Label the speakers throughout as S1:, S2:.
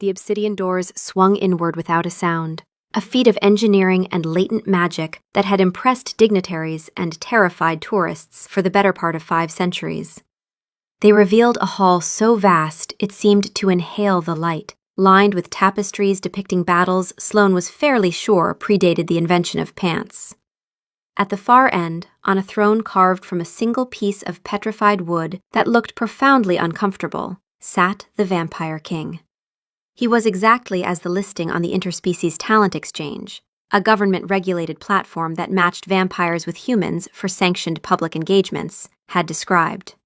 S1: the obsidian doors swung inward without a sound, a feat of engineering and latent magic that had impressed dignitaries and terrified tourists for the better part of 5 centuries. They revealed a hall so vast it seemed to inhale the light, lined with tapestries depicting battles Sloane was fairly sure predated the invention of pants. At the far end, on a throne carved from a single piece of petrified wood that looked profoundly uncomfortable, sat the Vampire King. He was exactly as the listing on the Interspecies Talent Exchange, a government-regulated platform that matched vampires with humans for sanctioned public engagements, had described.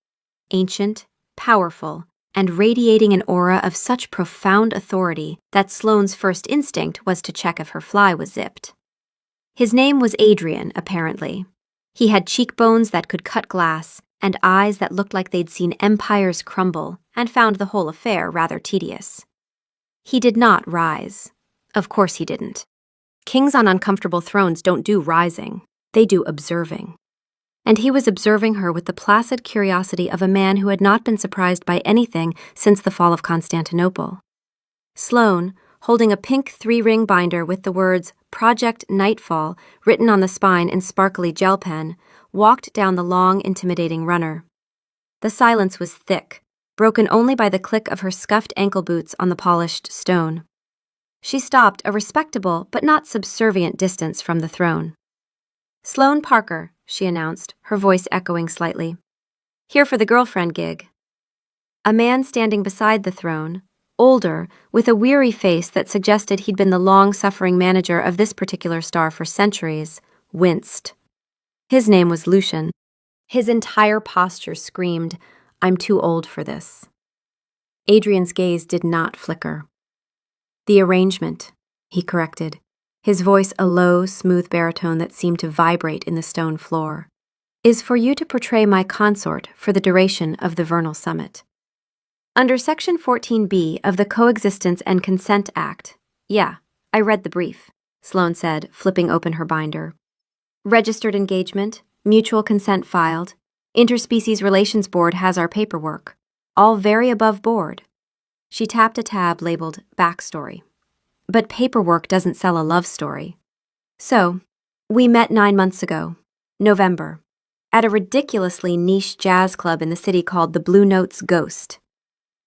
S1: Ancient, powerful, and radiating an aura of such profound authority that Sloane's first instinct was to check if her fly was zipped. His name was Adrian, apparently. He had cheekbones that could cut glass and eyes that looked like they'd seen empires crumble and found the whole affair rather tedious. He did not rise. Of course he didn't. Kings on uncomfortable thrones don't do rising. They do observing. And he was observing her with the placid curiosity of a man who had not been surprised by anything since the fall of Constantinople. Sloane, holding a pink 3-ring binder with the words Project Nightfall written on the spine in sparkly gel pen, walked down the long, intimidating runner. The silence was thick, broken only by the click of her scuffed ankle boots on the polished stone. She stopped a respectable but not subservient distance from the throne. "Sloane Parker," she announced, her voice echoing slightly. "Here for the girlfriend gig." A man standing beside the throne, older, with a weary face that suggested he'd been the long-suffering manager of this particular star for centuries, winced. His name was Lucian. His entire posture screamed, "I'm too old for this." Adrian's gaze did not flicker. "The arrangement," he corrected, his voice a low, smooth baritone that seemed to vibrate in the stone floor, "is for you to portray my consort for the duration of the Vernal Summit. Under Section 14B of the Coexistence and Consent Act." "Yeah, I read the brief," Sloane said, flipping open her binder. "Registered engagement, mutual consent filed, Interspecies Relations Board has our paperwork. All very above board." She tapped a tab labeled Backstory. "But paperwork doesn't sell a love story. So, we met 9 months ago, November, at a ridiculously niche jazz club in the city called the Blue Notes Ghost.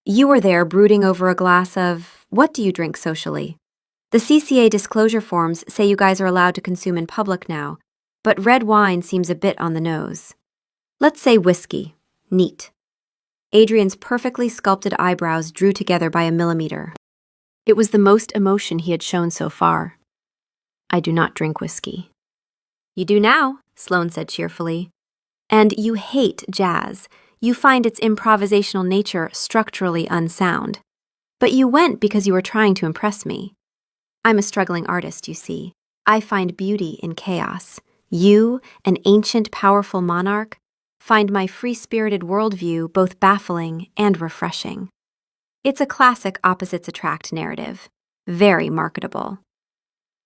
S1: You were there brooding over a glass of, what do you drink socially? The CCA disclosure forms say you guys are allowed to consume in public now, but red wine seems a bit on the nose. Let's say whiskey. Neat." Adrian's perfectly sculpted eyebrows drew together by a millimeter. It was the most emotion he had shown so far. "I do not drink whiskey." "You do now," Sloane said cheerfully. "And you hate jazz. You find its improvisational nature structurally unsound. But you went because you were trying to impress me. I'm a struggling artist, you see. I find beauty in chaos. You, an ancient, powerful monarch, find my free-spirited worldview both baffling and refreshing. It's a classic opposites attract narrative. Very marketable."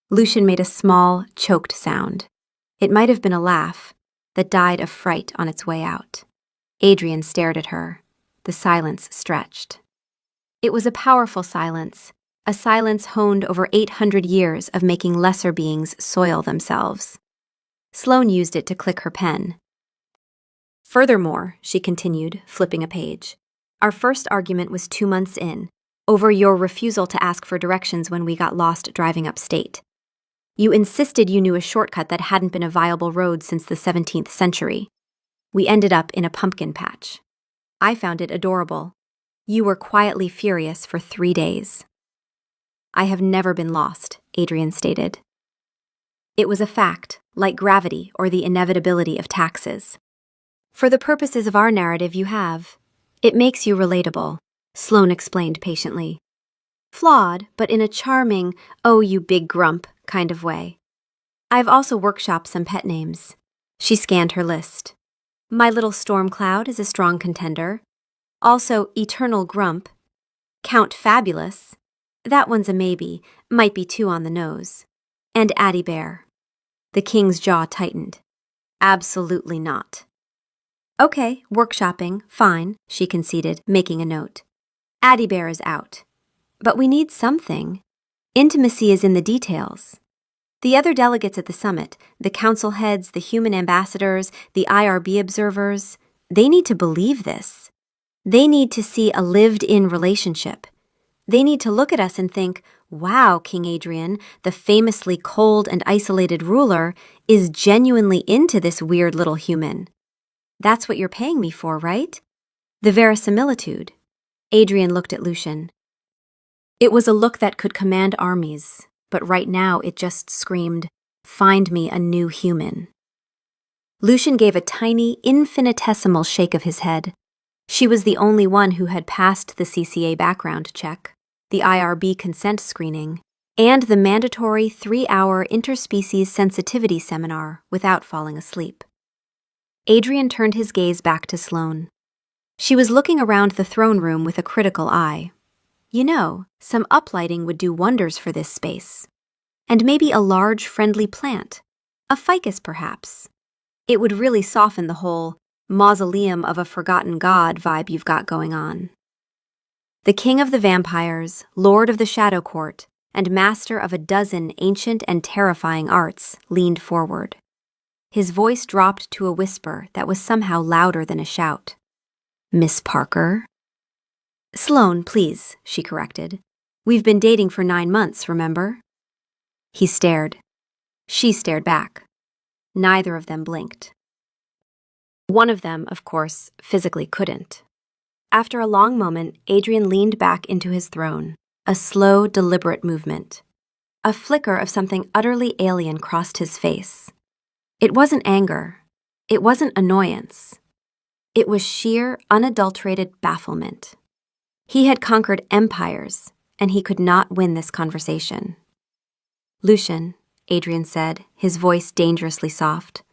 S1: Lucian made a small, choked sound. It might have been a laugh that died of fright on its way out. Adrian stared at her. The silence stretched. It was a powerful silence, a silence honed over 800 years of making lesser beings soil themselves. Sloane used it to click her pen. "Furthermore," she continued, flipping a page, "our first argument was 2 months in, over your refusal to ask for directions when we got lost driving upstate. You insisted you knew a shortcut that hadn't been a viable road since the 17th century. We ended up in a pumpkin patch. I found it adorable. You were quietly furious for 3 days." "I have never been lost," Adrian stated. "It was a fact, like gravity or the inevitability of taxes. For the purposes of our narrative, you have. It makes you relatable," Sloane explained patiently. "Flawed, but in a charming, oh you big grump kind of way. I've also workshopped some pet names." She scanned her list. "My Little Storm Cloud is a strong contender. Also Eternal Grump. Count Fabulous. That one's a maybe, might be too on the nose. And Addie Bear." The king's jaw tightened. "Absolutely not." "Okay, workshopping, fine," she conceded, making a note. "Addie Bear is out. But we need something. Intimacy is in the details. The other delegates at the summit, the council heads, the human ambassadors, the IRB observers, they need to believe this. They need to see a lived-in relationship. They need to look at us and think, wow, King Adrian, the famously cold and isolated ruler, is genuinely into this weird little human. That's what you're paying me for, right? The verisimilitude. Adrian looked at Lucian. It was a look that could command armies, but right now it just screamed, find me a new human. Lucian gave a tiny, infinitesimal shake of his head. She was the only one who had passed the CCA background check, the IRB consent screening, and the mandatory 3-hour interspecies sensitivity seminar without falling asleep. Adrian turned his gaze back to Sloane. She was looking around the throne room with a critical eye. You know, some uplighting would do wonders for this space. And maybe a large, friendly plant. A ficus, perhaps. It would really soften the whole mausoleum of a forgotten god vibe you've got going on. The king of the vampires, lord of the shadow court, and master of a dozen ancient and terrifying arts, leaned forward. His voice dropped to a whisper that was somehow louder than a shout. Miss Parker? Sloane, please, she corrected. We've been dating for 9 months, remember? He stared. She stared back. Neither of them blinked. One of them, of course, physically couldn't. After a long moment, Adrian leaned back into his throne, a slow, deliberate movement. A flicker of something utterly alien crossed his face. It wasn't anger. It wasn't annoyance. It was sheer, unadulterated bafflement. He had conquered empires, and he could not win this conversation. Lucian, Adrian said, his voice dangerously soft,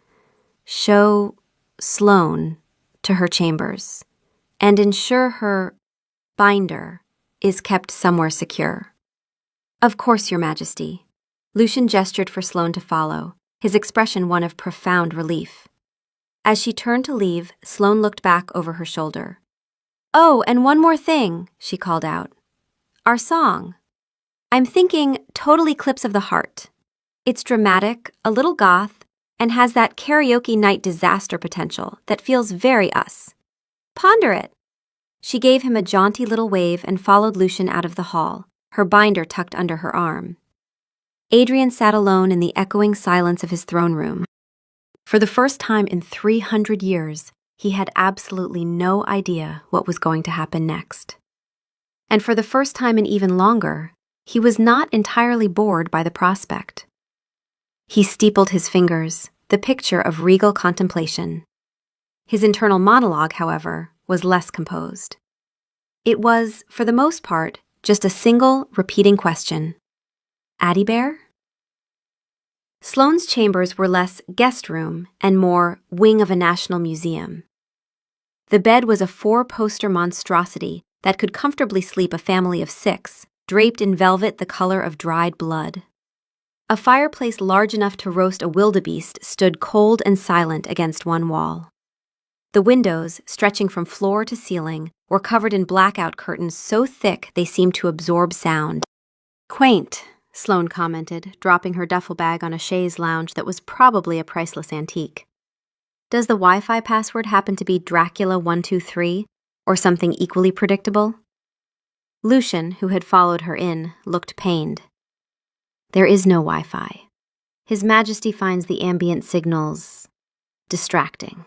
S1: show Sloane to her chambers, and ensure her binder is kept somewhere secure. Of course, Your Majesty. Lucian gestured for Sloane to follow, his expression one of profound relief. As she turned to leave, Sloane looked back over her shoulder. Oh, and one more thing, she called out. Our song. I'm thinking Total Eclipse of the Heart. It's dramatic, a little goth, and has that karaoke night disaster potential that feels very us. Ponder it. She gave him a jaunty little wave and followed Lucian out of the hall, her binder tucked under her arm. Adrian sat alone in the echoing silence of his throne room. For the first time in 300 years, he had absolutely no idea what was going to happen next. And for the first time in even longer, he was not entirely bored by the prospect. He steepled his fingers, the picture of regal contemplation. His internal monologue, however, was less composed. It was, for the most part, just a single, repeating question. Addie Bear? Sloane's chambers were less guest room and more wing of a national museum. The bed was a 4-poster monstrosity that could comfortably sleep a family of 6, draped in velvet the color of dried blood. A fireplace large enough to roast a wildebeest stood cold and silent against one wall. The windows, stretching from floor to ceiling, were covered in blackout curtains so thick they seemed to absorb sound. Quaint, Sloane commented, dropping her duffel bag on a chaise lounge that was probably a priceless antique. Does the Wi-Fi password happen to be Dracula123, or something equally predictable? Lucian, who had followed her in, looked pained. There is no Wi-Fi. His Majesty finds the ambient signals distracting.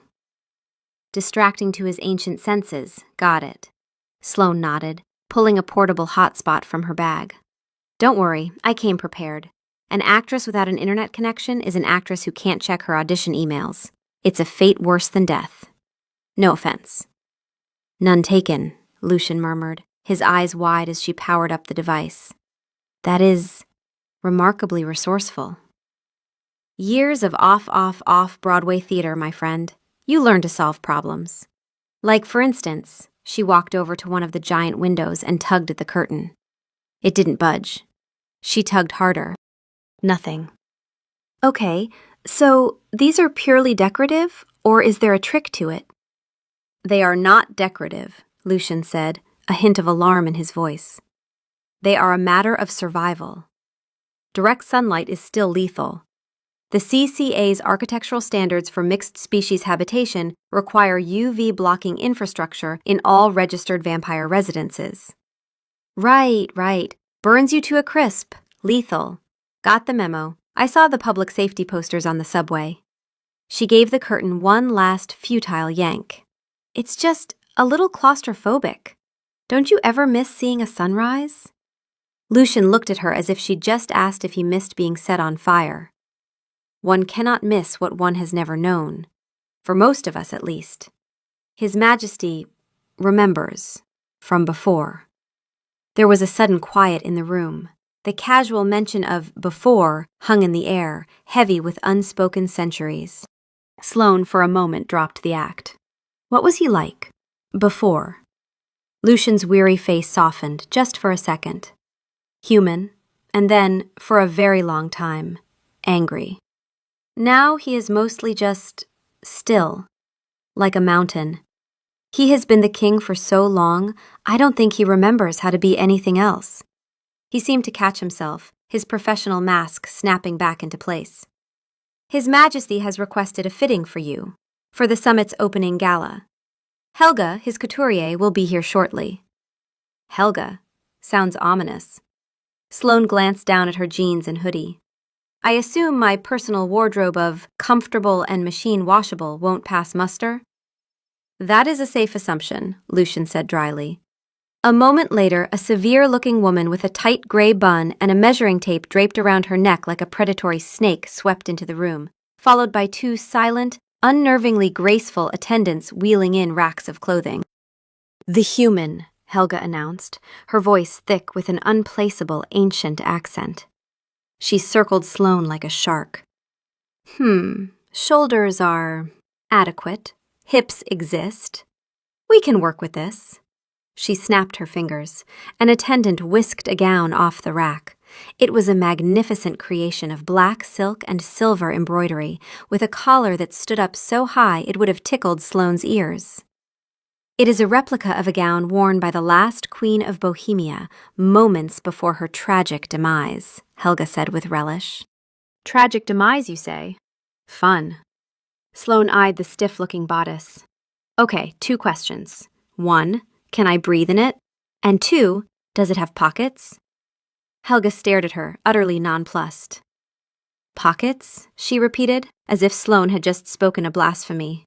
S1: Distracting to his ancient senses, got it. Sloane nodded, pulling a portable hotspot from her bag. Don't worry, I came prepared. An actress without an internet connection is an actress who can't check her audition emails. It's a fate worse than death. No offense. None taken, Lucian murmured, his eyes wide as she powered up the device. That is remarkably resourceful. Years of off Broadway theater, my friend. You learn to solve problems. Like, for instance, she walked over to one of the giant windows and tugged at the curtain. It didn't budge. She tugged harder. Nothing. Okay, so these are purely decorative, or is there a trick to it? They are not decorative, Lucian said, a hint of alarm in his voice. They are a matter of survival. Direct sunlight is still lethal. The CCA's architectural standards for mixed-species habitation require UV-blocking infrastructure in all registered vampire residences. Right. Burns you to a crisp. Lethal. Got the memo. I saw the public safety posters on the subway. She gave the curtain one last futile yank. It's just a little claustrophobic. Don't you ever miss seeing a sunrise? Lucian looked at her as if she'd just asked if he missed being set on fire. One cannot miss what one has never known, for most of us at least. His Majesty remembers from before. There was a sudden quiet in the room. The casual mention of before hung in the air, heavy with unspoken centuries. Sloane for a moment dropped the act. What was he like? Before. Lucian's weary face softened just for a second. Human, and then, for a very long time, angry. Now he is mostly just still, like a mountain. He has been the king for so long, I don't think he remembers how to be anything else. He seemed to catch himself, his professional mask snapping back into place. His Majesty has requested a fitting for you, for the summit's opening gala. Helga, his couturier, will be here shortly. Helga. Sounds ominous. Sloane glanced down at her jeans and hoodie. I assume my personal wardrobe of comfortable and machine-washable won't pass muster? That is a safe assumption, Lucian said dryly. A moment later, a severe-looking woman with a tight gray bun and a measuring tape draped around her neck like a predatory snake swept into the room, followed by two silent, unnervingly graceful attendants wheeling in racks of clothing. The human, Helga announced, her voice thick with an unplaceable ancient accent. She circled Sloane like a shark. Shoulders are adequate. Hips exist. We can work with this. She snapped her fingers. An attendant whisked a gown off the rack. It was a magnificent creation of black silk and silver embroidery, with a collar that stood up so high it would have tickled Sloane's ears. It is a replica of a gown worn by the last queen of Bohemia, moments before her tragic demise, Helga said with relish. Tragic demise, you say? Fun. Sloane eyed the stiff-looking bodice. Okay, 2 questions. 1, can I breathe in it? And 2, does it have pockets? Helga stared at her, utterly nonplussed. Pockets? She repeated, as if Sloane had just spoken a blasphemy.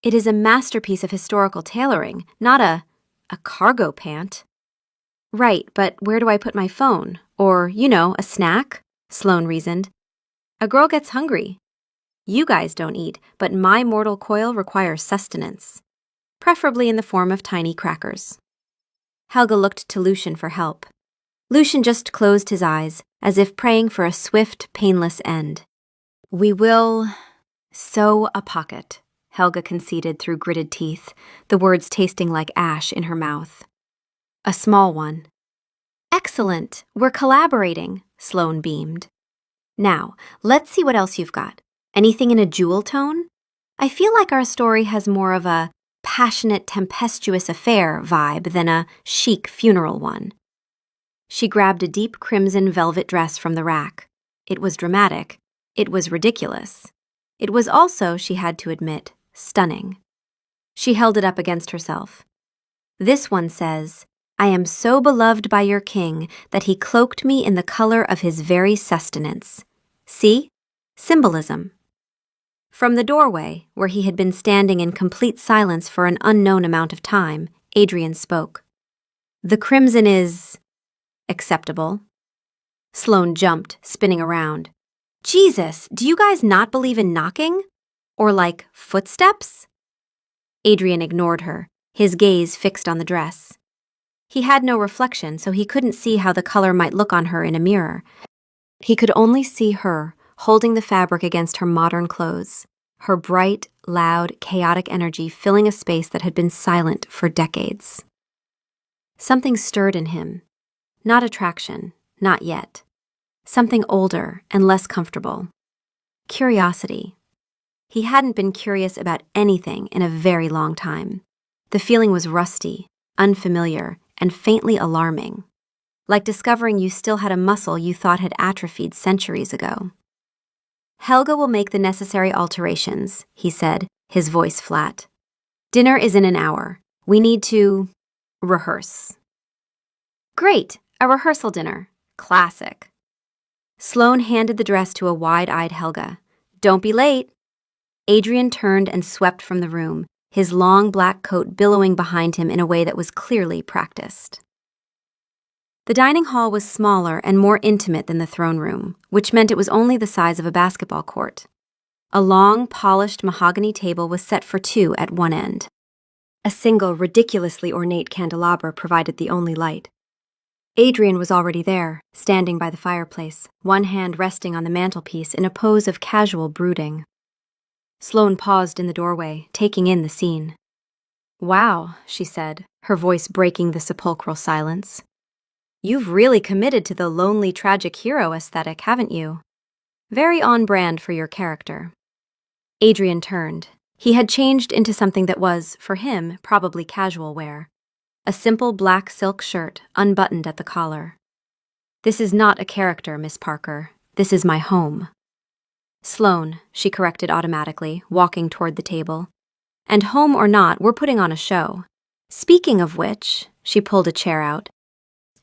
S1: It is a masterpiece of historical tailoring, not a cargo pant. Right, but where do I put my phone? Or, a snack? Sloane reasoned. A girl gets hungry. You guys don't eat, but my mortal coil requires sustenance. Preferably in the form of tiny crackers. Helga looked to Lucian for help. Lucian just closed his eyes, as if praying for a swift, painless end. We will sew a pocket, Helga conceded through gritted teeth, the words tasting like ash in her mouth. A small one. Excellent, we're collaborating, Sloane beamed. Now, let's see what else you've got. Anything in a jewel tone? I feel like our story has more of a passionate, tempestuous affair vibe than a chic funeral one. She grabbed a deep crimson velvet dress from the rack. It was dramatic. It was ridiculous. It was also, she had to admit, stunning. She held it up against herself. This one says, I am so beloved by your king that he cloaked me in the color of his very sustenance. See? Symbolism. From the doorway, where he had been standing in complete silence for an unknown amount of time, Adrian spoke. The crimson is acceptable. Sloane jumped, spinning around. Jesus, do you guys not believe in knocking? Or like footsteps? Adrian ignored her, his gaze fixed on the dress. He had no reflection, so he couldn't see how the color might look on her in a mirror. He could only see her, holding the fabric against her modern clothes, her bright, loud, chaotic energy filling a space that had been silent for decades. Something stirred in him. Not attraction, not yet. Something older and less comfortable. Curiosity. He hadn't been curious about anything in a very long time. The feeling was rusty, unfamiliar, and faintly alarming. like discovering you still had a muscle you thought had atrophied centuries ago. Helga will make the necessary alterations, he said, his voice flat. Dinner is in an hour. We need to rehearse. Great, a rehearsal dinner. Classic. Sloane handed the dress to a wide-eyed Helga. Don't be late. Adrian turned and swept from the room, his long black coat billowing behind him in a way that was clearly practiced. The dining hall was smaller and more intimate than the throne room, which meant it was only the size of a basketball court. A long, polished mahogany table was set for two at one end. A single, ridiculously ornate candelabra provided the only light. Adrian was already there, standing by the fireplace, one hand resting on the mantelpiece in a pose of casual brooding. Sloane paused in the doorway, taking in the scene. Wow, she said, her voice breaking the sepulchral silence. You've really committed to the lonely tragic hero aesthetic, haven't you? Very on brand for your character. Adrian turned. He had changed into something that was, for him, probably casual wear. A simple black silk shirt, unbuttoned at the collar. This is not a character, Miss Parker. This is my home. Sloane, she corrected automatically, walking toward the table. And home or not, we're putting on a show. Speaking of which, she pulled a chair out.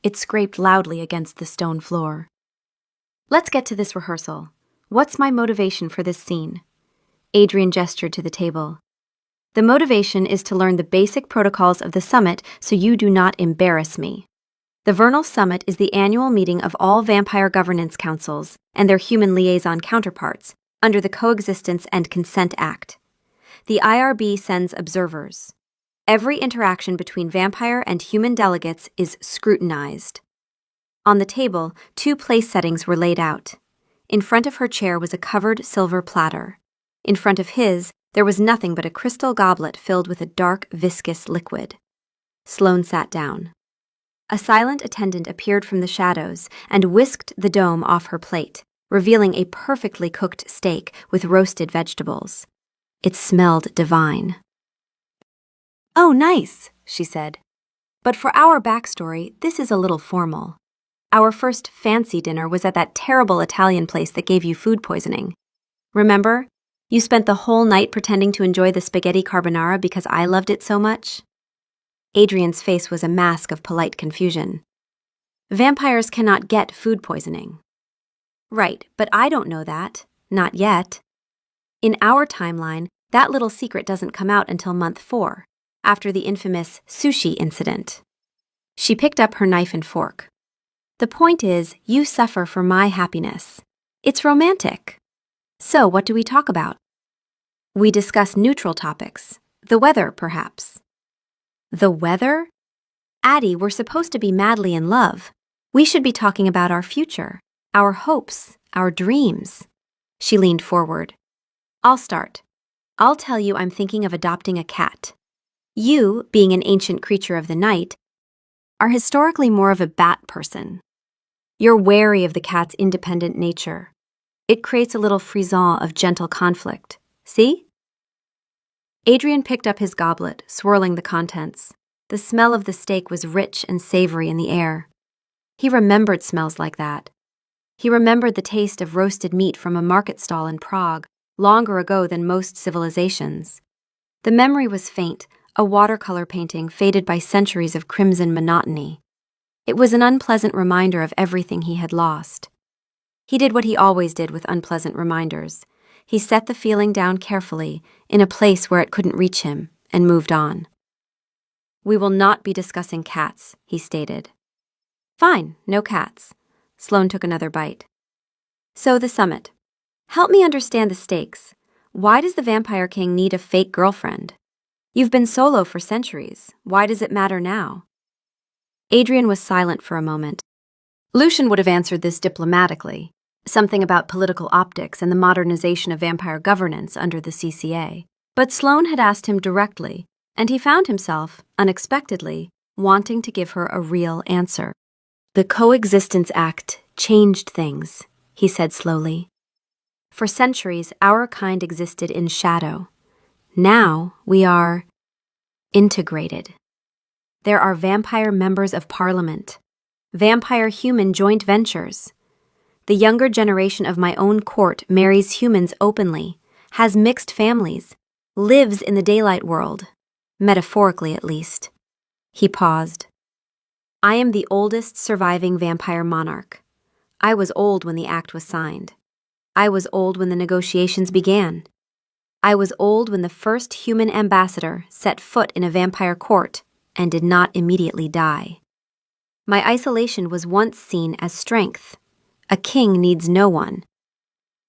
S1: It scraped loudly against the stone floor. Let's get to this rehearsal. What's my motivation for this scene? Adrian gestured to the table. The motivation is to learn the basic protocols of the summit so you do not embarrass me. The Vernal Summit is the annual meeting of all vampire governance councils and their human liaison counterparts under the Coexistence and Consent Act. The IRB sends observers. Every interaction between vampire and human delegates is scrutinized. On the table, two place settings were laid out. In front of her chair was a covered silver platter. In front of his, there was nothing but a crystal goblet filled with a dark, viscous liquid. Sloane sat down. A silent attendant appeared from the shadows and whisked the dome off her plate, revealing a perfectly cooked steak with roasted vegetables. It smelled divine. Oh, nice, she said. But for our backstory, this is a little formal. Our first fancy dinner was at that terrible Italian place that gave you food poisoning. Remember? You spent the whole night pretending to enjoy the spaghetti carbonara because I loved it so much? Adrian's face was a mask of polite confusion. Vampires cannot get food poisoning. Right, but I don't know that. Not yet. In our timeline, that little secret doesn't come out until month 4, after the infamous sushi incident. She picked up her knife and fork. The point is, you suffer for my happiness. It's romantic. So what do we talk about? We discuss neutral topics. The weather, perhaps. The weather? Addie, we're supposed to be madly in love. We should be talking about our future, our hopes, our dreams. She leaned forward. I'll start. I'll tell you I'm thinking of adopting a cat. You, being an ancient creature of the night, are historically more of a bat person. You're wary of the cat's independent nature. It creates a little frisson of gentle conflict. See? Adrian picked up his goblet, swirling the contents. The smell of the steak was rich and savory in the air. He remembered smells like that. He remembered the taste of roasted meat from a market stall in Prague, longer ago than most civilizations. The memory was faint, a watercolor painting faded by centuries of crimson monotony. It was an unpleasant reminder of everything he had lost. He did what he always did with unpleasant reminders. He set the feeling down carefully, in a place where it couldn't reach him, and moved on. We will not be discussing cats, he stated. Fine, no cats. Sloane took another bite. So the summit. Help me understand the stakes. Why does the Vampire King need a fake girlfriend? You've been solo for centuries. Why does it matter now? Adrian was silent for a moment. Lucian would have answered this diplomatically. Something about political optics and the modernization of vampire governance under the CCA. But Sloane had asked him directly, and he found himself, unexpectedly, wanting to give her a real answer. The Coexistence Act changed things, he said slowly. For centuries, our kind existed in shadow. Now we are integrated. There are vampire members of parliament, vampire-human joint ventures. The younger generation of my own court marries humans openly, has mixed families, lives in the daylight world, metaphorically at least. He paused. I am the oldest surviving vampire monarch. I was old when the act was signed. I was old when the negotiations began. I was old when the first human ambassador set foot in a vampire court and did not immediately die. My isolation was once seen as strength. A king needs no one.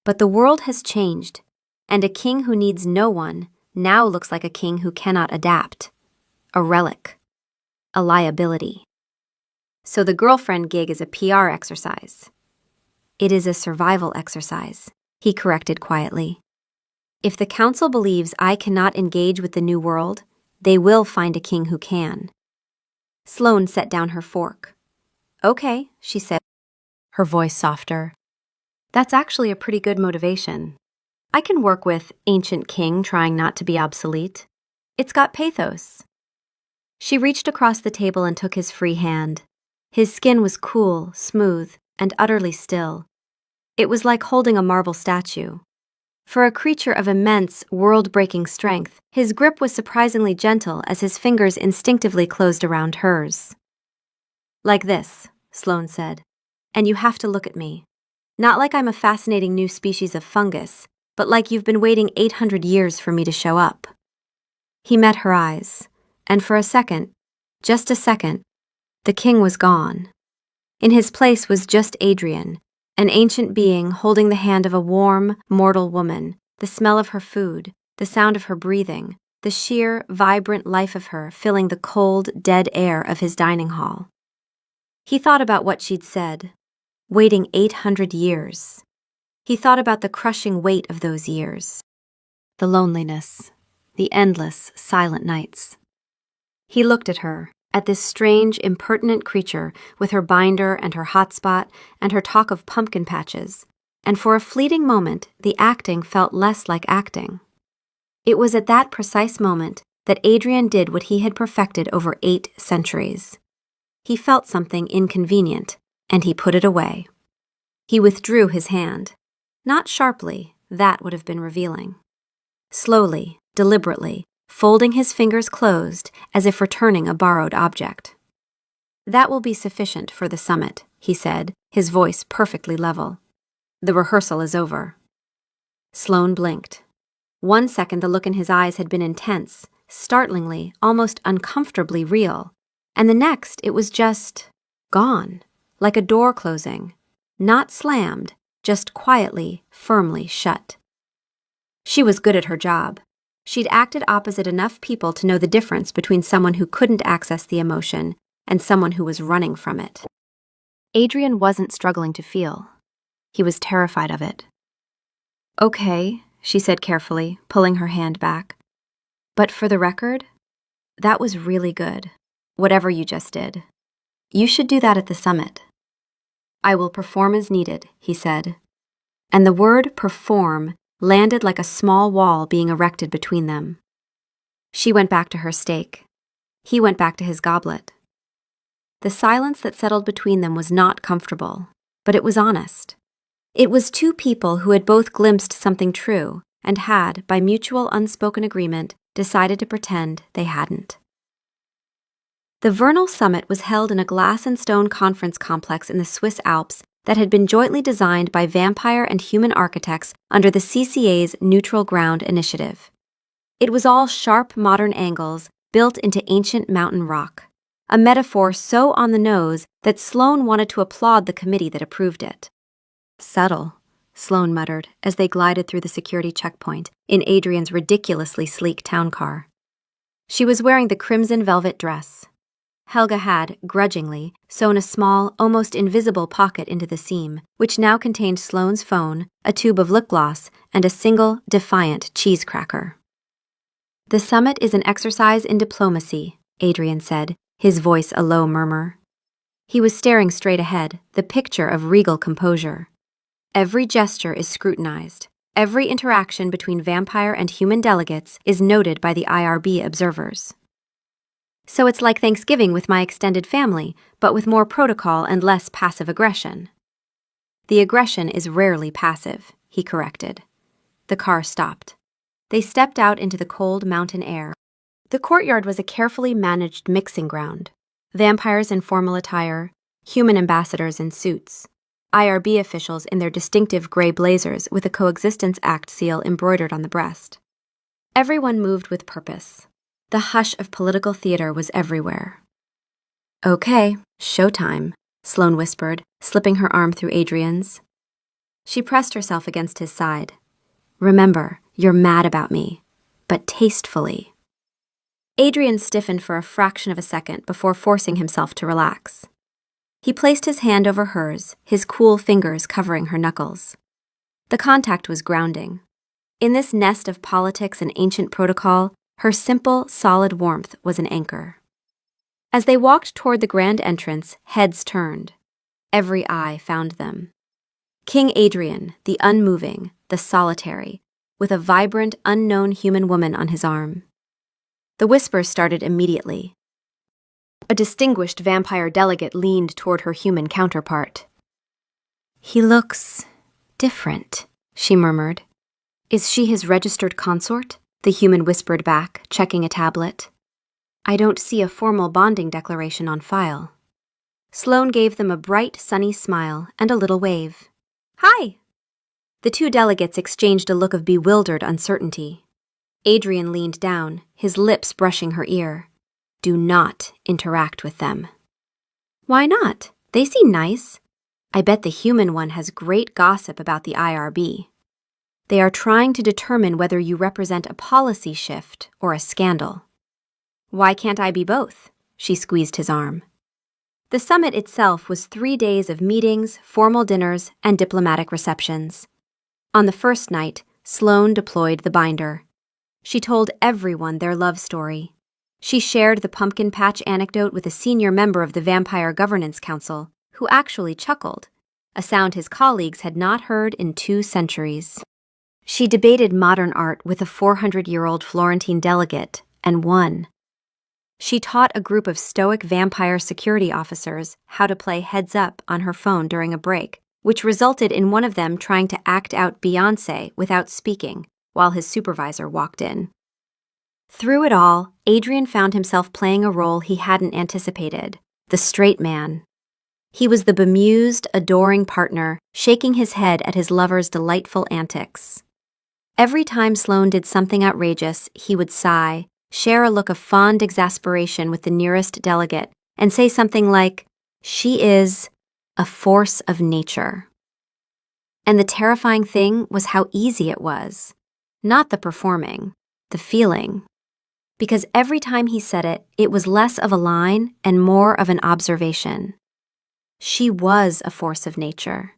S1: But the world has changed, and a king who needs no one now looks like a king who cannot adapt. A relic. A liability. So the girlfriend gig is a PR exercise. It is a survival exercise, he corrected quietly. If the council believes I cannot engage with the new world, they will find a king who can. Sloane set down her fork. Okay, she said, her voice softer. That's actually a pretty good motivation. I can work with ancient king trying not to be obsolete. It's got pathos. She reached across the table and took his free hand. His skin was cool, smooth, and utterly still. It was like holding a marble statue. For a creature of immense, world-breaking strength, his grip was surprisingly gentle as his fingers instinctively closed around hers. Like this, Sloane said, and you have to look at me. Not like I'm a fascinating new species of fungus, but like you've been waiting 800 years for me to show up. He met her eyes, and for a second, just a second, the king was gone. In his place was just Adrian, an ancient being holding the hand of a warm, mortal woman, the smell of her food, the sound of her breathing, the sheer, vibrant life of her filling the cold, dead air of his dining hall. He thought about what she'd said, waiting 800 years. He thought about the crushing weight of those years, the loneliness, the endless, silent nights. He looked at her, at this strange, impertinent creature with her binder and her hotspot and her talk of pumpkin patches, and for a fleeting moment the acting felt less like acting. It was at that precise moment that Adrian did what he had perfected over 8 centuries. He felt something inconvenient, and he put it away. He withdrew his hand. Not sharply, that would have been revealing. Slowly, deliberately, folding his fingers closed as if returning a borrowed object. That will be sufficient for the summit, he said, his voice perfectly level. The rehearsal is over. Sloane blinked. 1 second the look in his eyes had been intense, startlingly, almost uncomfortably real, and the next it was just gone, like a door closing, not slammed, just quietly, firmly shut. She was good at her job. She'd acted opposite enough people to know the difference between someone who couldn't access the emotion and someone who was running from it. Adrian wasn't struggling to feel. He was terrified of it. Okay, she said carefully, pulling her hand back. But for the record, that was really good, whatever you just did. You should do that at the summit. I will perform as needed, he said. And the word perform landed like a small wall being erected between them. She went back to her steak. He went back to his goblet. The silence that settled between them was not comfortable, but it was honest. It was 2 people who had both glimpsed something true and had, by mutual unspoken agreement, decided to pretend they hadn't. The Vernal Summit was held in a glass and stone conference complex in the Swiss Alps that had been jointly designed by vampire and human architects under the CCA's Neutral Ground initiative. It was all sharp modern angles built into ancient mountain rock, a metaphor so on the nose that Sloane wanted to applaud the committee that approved it. Subtle, Sloane muttered as they glided through the security checkpoint in Adrian's ridiculously sleek town car. She was wearing the crimson velvet dress. Helga had, grudgingly, sewn a small, almost invisible pocket into the seam, which now contained Sloane's phone, a tube of lip gloss, and a single, defiant cheese cracker. The summit is an exercise in diplomacy, Adrian said, his voice a low murmur. He was staring straight ahead, the picture of regal composure. Every gesture is scrutinized. Every interaction between vampire and human delegates is noted by the IRB observers. So it's like Thanksgiving with my extended family, but with more protocol and less passive aggression. The aggression is rarely passive, he corrected. The car stopped. They stepped out into the cold mountain air. The courtyard was a carefully managed mixing ground. Vampires in formal attire, human ambassadors in suits, IRB officials in their distinctive gray blazers with a Coexistence Act seal embroidered on the breast. Everyone moved with purpose. The hush of political theater was everywhere. Okay, showtime, Sloane whispered, slipping her arm through Adrian's. She pressed herself against his side. Remember, you're mad about me, but tastefully. Adrian stiffened for a fraction of a second before forcing himself to relax. He placed his hand over hers, his cool fingers covering her knuckles. The contact was grounding. In this nest of politics and ancient protocol, her simple, solid warmth was an anchor. As they walked toward the grand entrance, heads turned. Every eye found them. King Adrian, the unmoving, the solitary, with a vibrant, unknown human woman on his arm. The whispers started immediately. A distinguished vampire delegate leaned toward her human counterpart. He looks different, she murmured. Is she his registered consort? The human whispered back, checking a tablet. I don't see a formal bonding declaration on file. Sloane gave them a bright, sunny smile and a little wave. Hi! The two delegates exchanged a look of bewildered uncertainty. Adrian leaned down, his lips brushing her ear. Do not interact with them. Why not? They seem nice. I bet the human one has great gossip about the IRB. They are trying to determine whether you represent a policy shift or a scandal. Why can't I be both? She squeezed his arm. The summit itself was 3 days of meetings, formal dinners, and diplomatic receptions. On the first night, Sloane deployed the binder. She told everyone their love story. She shared the pumpkin patch anecdote with a senior member of the Vampire Governance Council, who actually chuckled, a sound his colleagues had not heard in 2 centuries. She debated modern art with a 400-year-old Florentine delegate and won. She taught a group of stoic vampire security officers how to play heads up on her phone during a break, which resulted in one of them trying to act out Beyoncé without speaking while his supervisor walked in. Through it all, Adrian found himself playing a role he hadn't anticipated, the straight man. He was the bemused, adoring partner, shaking his head at his lover's delightful antics. Every time Sloane did something outrageous, he would sigh, share a look of fond exasperation with the nearest delegate, and say something like, "She is a force of nature." And the terrifying thing was how easy it was. Not the performing, the feeling. Because every time he said it, it was less of a line and more of an observation. She was a force of nature.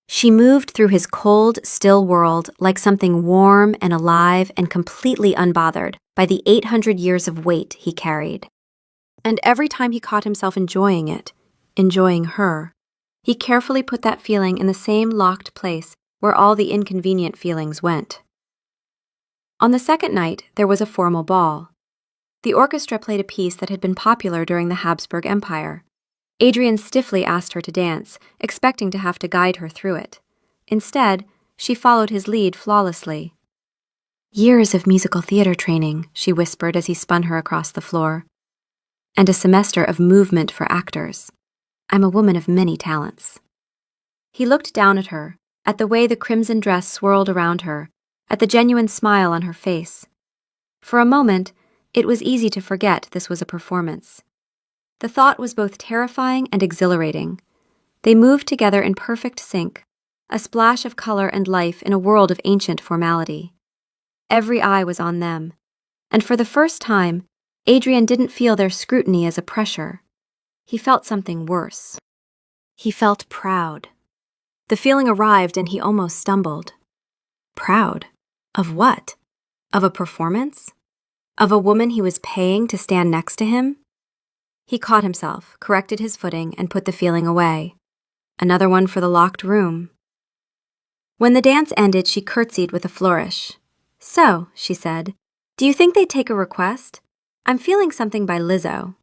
S1: She moved through his cold, still world like something warm and alive and completely unbothered by the 800 years of weight he carried. And every time he caught himself enjoying it, enjoying her, he carefully put that feeling in the same locked place where all the inconvenient feelings went. On the second night, there was a formal ball. The orchestra played a piece that had been popular during the Habsburg Empire. Adrian stiffly asked her to dance, expecting to have to guide her through it. Instead, she followed his lead flawlessly. Years of musical theater training, she whispered as he spun her across the floor. And a semester of movement for actors. I'm a woman of many talents. He looked down at her, at the way the crimson dress swirled around her, at the genuine smile on her face. For a moment, it was easy to forget this was a performance. The thought was both terrifying and exhilarating. They moved together in perfect sync, a splash of color and life in a world of ancient formality. Every eye was on them, and for the first time, Adrian didn't feel their scrutiny as a pressure. He felt something worse. He felt proud. The feeling arrived and he almost stumbled. Proud? Of what? Of a performance? Of a woman he was paying to stand next to him? He caught himself, corrected his footing, and put the feeling away. Another one for the locked room. When the dance ended, she curtsied with a flourish. So, she said, do you think they'd take a request? I'm feeling something by Lizzo.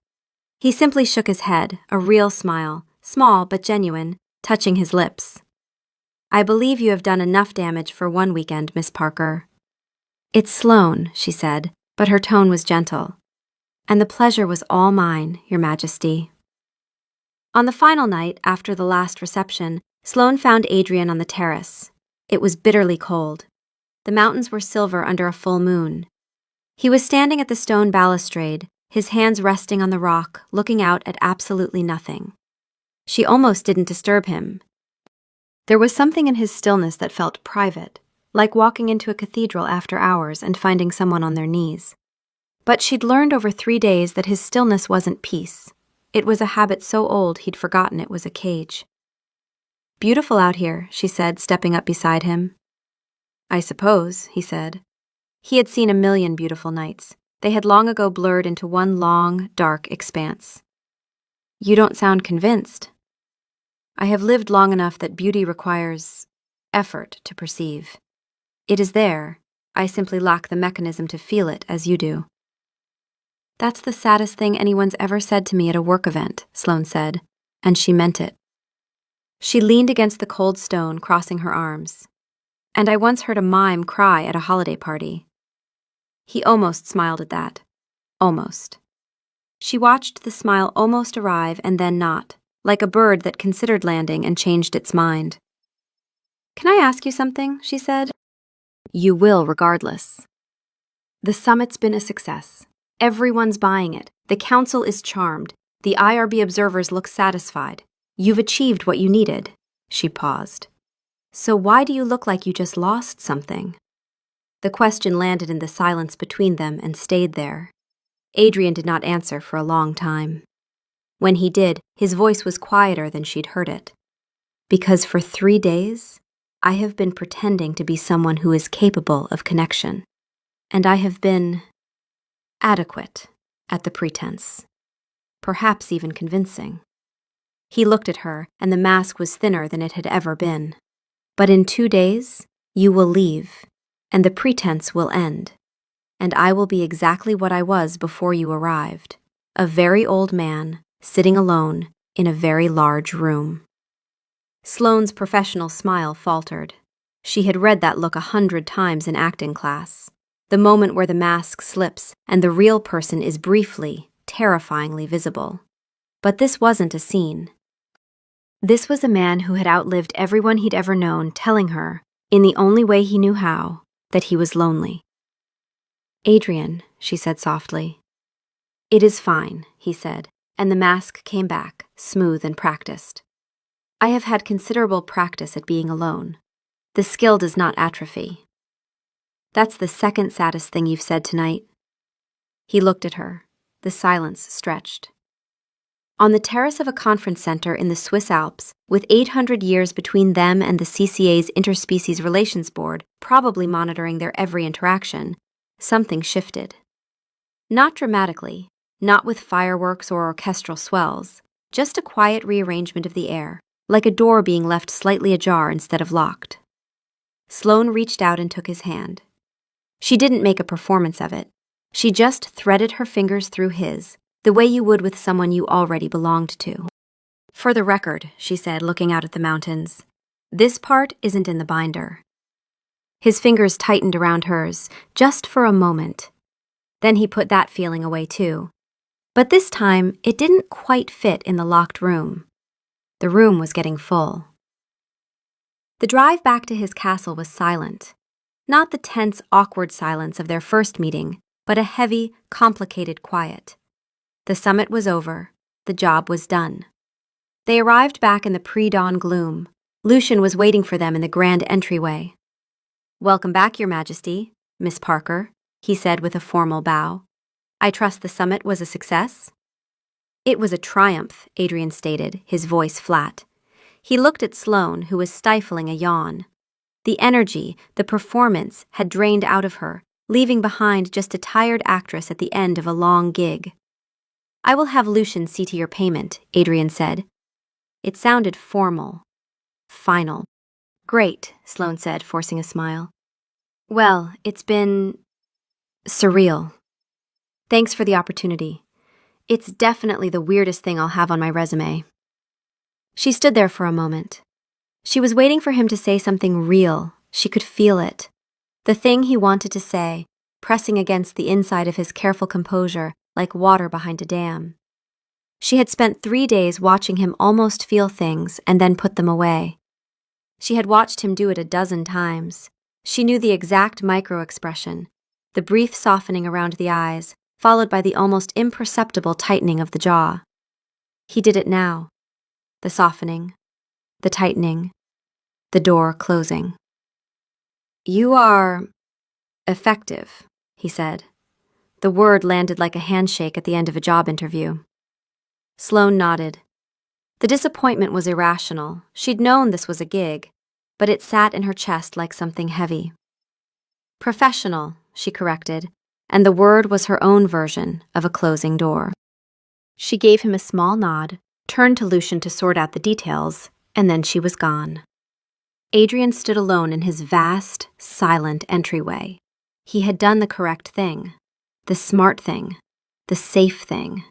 S1: He simply shook his head, a real smile, small but genuine, touching his lips. I believe you have done enough damage for one weekend, Miss Parker. It's Sloane, she said, but her tone was gentle. And the pleasure was all mine, Your Majesty. On the final night, after the last reception, Sloane found Adrian on the terrace. It was bitterly cold. The mountains were silver under a full moon. He was standing at the stone balustrade, his hands resting on the rock, looking out at absolutely nothing. She almost didn't disturb him. There was something in his stillness that felt private, like walking into a cathedral after hours and finding someone on their knees. But she'd learned over 3 days that his stillness wasn't peace. It was a habit so old he'd forgotten it was a cage. Beautiful out here, she said, stepping up beside him. I suppose, he said. He had seen a million beautiful nights. They had long ago blurred into one long, dark expanse. You don't sound convinced. I have lived long enough that beauty requires effort to perceive. It is there. I simply lack the mechanism to feel it as you do. That's the saddest thing anyone's ever said to me at a work event, Sloane said, and she meant it. She leaned against the cold stone, crossing her arms. And I once heard a mime cry at a holiday party. He almost smiled at that. Almost. She watched the smile almost arrive and then not, like a bird that considered landing and changed its mind. Can I ask you something? She said. You will regardless. The summit's been a success. Everyone's buying it. The council is charmed. The IRB observers look satisfied. You've achieved what you needed. She paused. So why do you look like you just lost something? The question landed in the silence between them and stayed there. Adrian did not answer for a long time. When he did, his voice was quieter than she'd heard it. Because for 3 days, I have been pretending to be someone who is capable of connection. And I have been adequate at the pretense. Perhaps even convincing. He looked at her, and the mask was thinner than it had ever been. But in 2 days, you will leave, and the pretense will end, and I will be exactly what I was before you arrived, a very old man sitting alone in a very large room. Sloane's professional smile faltered. She had read that look 100 times in acting class, the moment where the mask slips and the real person is briefly, terrifyingly visible. But this wasn't a scene. This was a man who had outlived everyone he'd ever known telling her, in the only way he knew how, that he was lonely. Adrian, she said softly. It is fine, he said, and the mask came back, smooth and practiced. I have had considerable practice at being alone. The skill does not atrophy. That's the second saddest thing you've said tonight. He looked at her. The silence stretched. On the terrace of a conference center in the Swiss Alps, with 800 years between them and the CCA's Interspecies Relations Board probably monitoring their every interaction, something shifted. Not dramatically, not with fireworks or orchestral swells, just a quiet rearrangement of the air, like a door being left slightly ajar instead of locked. Sloane reached out and took his hand. She didn't make a performance of it. She just threaded her fingers through his, the way you would with someone you already belonged to. For the record, she said, looking out at the mountains, this part isn't in the binder. His fingers tightened around hers, just for a moment. Then he put that feeling away too. But this time, it didn't quite fit in the locked room. The room was getting full. The drive back to his castle was silent. Not the tense, awkward silence of their first meeting, but a heavy, complicated quiet. The summit was over. The job was done. They arrived back in the pre-dawn gloom. Lucian was waiting for them in the grand entryway. Welcome back, Your Majesty, Miss Parker, he said with a formal bow. I trust the summit was a success? It was a triumph, Adrian stated, his voice flat. He looked at Sloane, who was stifling a yawn. The energy, the performance, had drained out of her, leaving behind just a tired actress at the end of a long gig. I will have Lucian see to your payment, Adrian said. It sounded formal. Final. Great, Sloane said, forcing a smile. Well, it's been surreal. Thanks for the opportunity. It's definitely the weirdest thing I'll have on my resume. She stood there for a moment. She was waiting for him to say something real. She could feel it. The thing he wanted to say, pressing against the inside of his careful composure like water behind a dam. She had spent 3 days watching him almost feel things and then put them away. She had watched him do it a dozen times. She knew the exact micro-expression, the brief softening around the eyes, followed by the almost imperceptible tightening of the jaw. He did it now. The softening, the tightening, the door closing. "You are effective," he said. The word landed like a handshake at the end of a job interview. Sloane nodded. The disappointment was irrational. She'd known this was a gig, but it sat in her chest like something heavy. "Professional," she corrected, and the word was her own version of a closing door. She gave him a small nod, turned to Lucian to sort out the details, and then she was gone. Adrian stood alone in his vast, silent entryway. He had done the correct thing, the smart thing, the safe thing.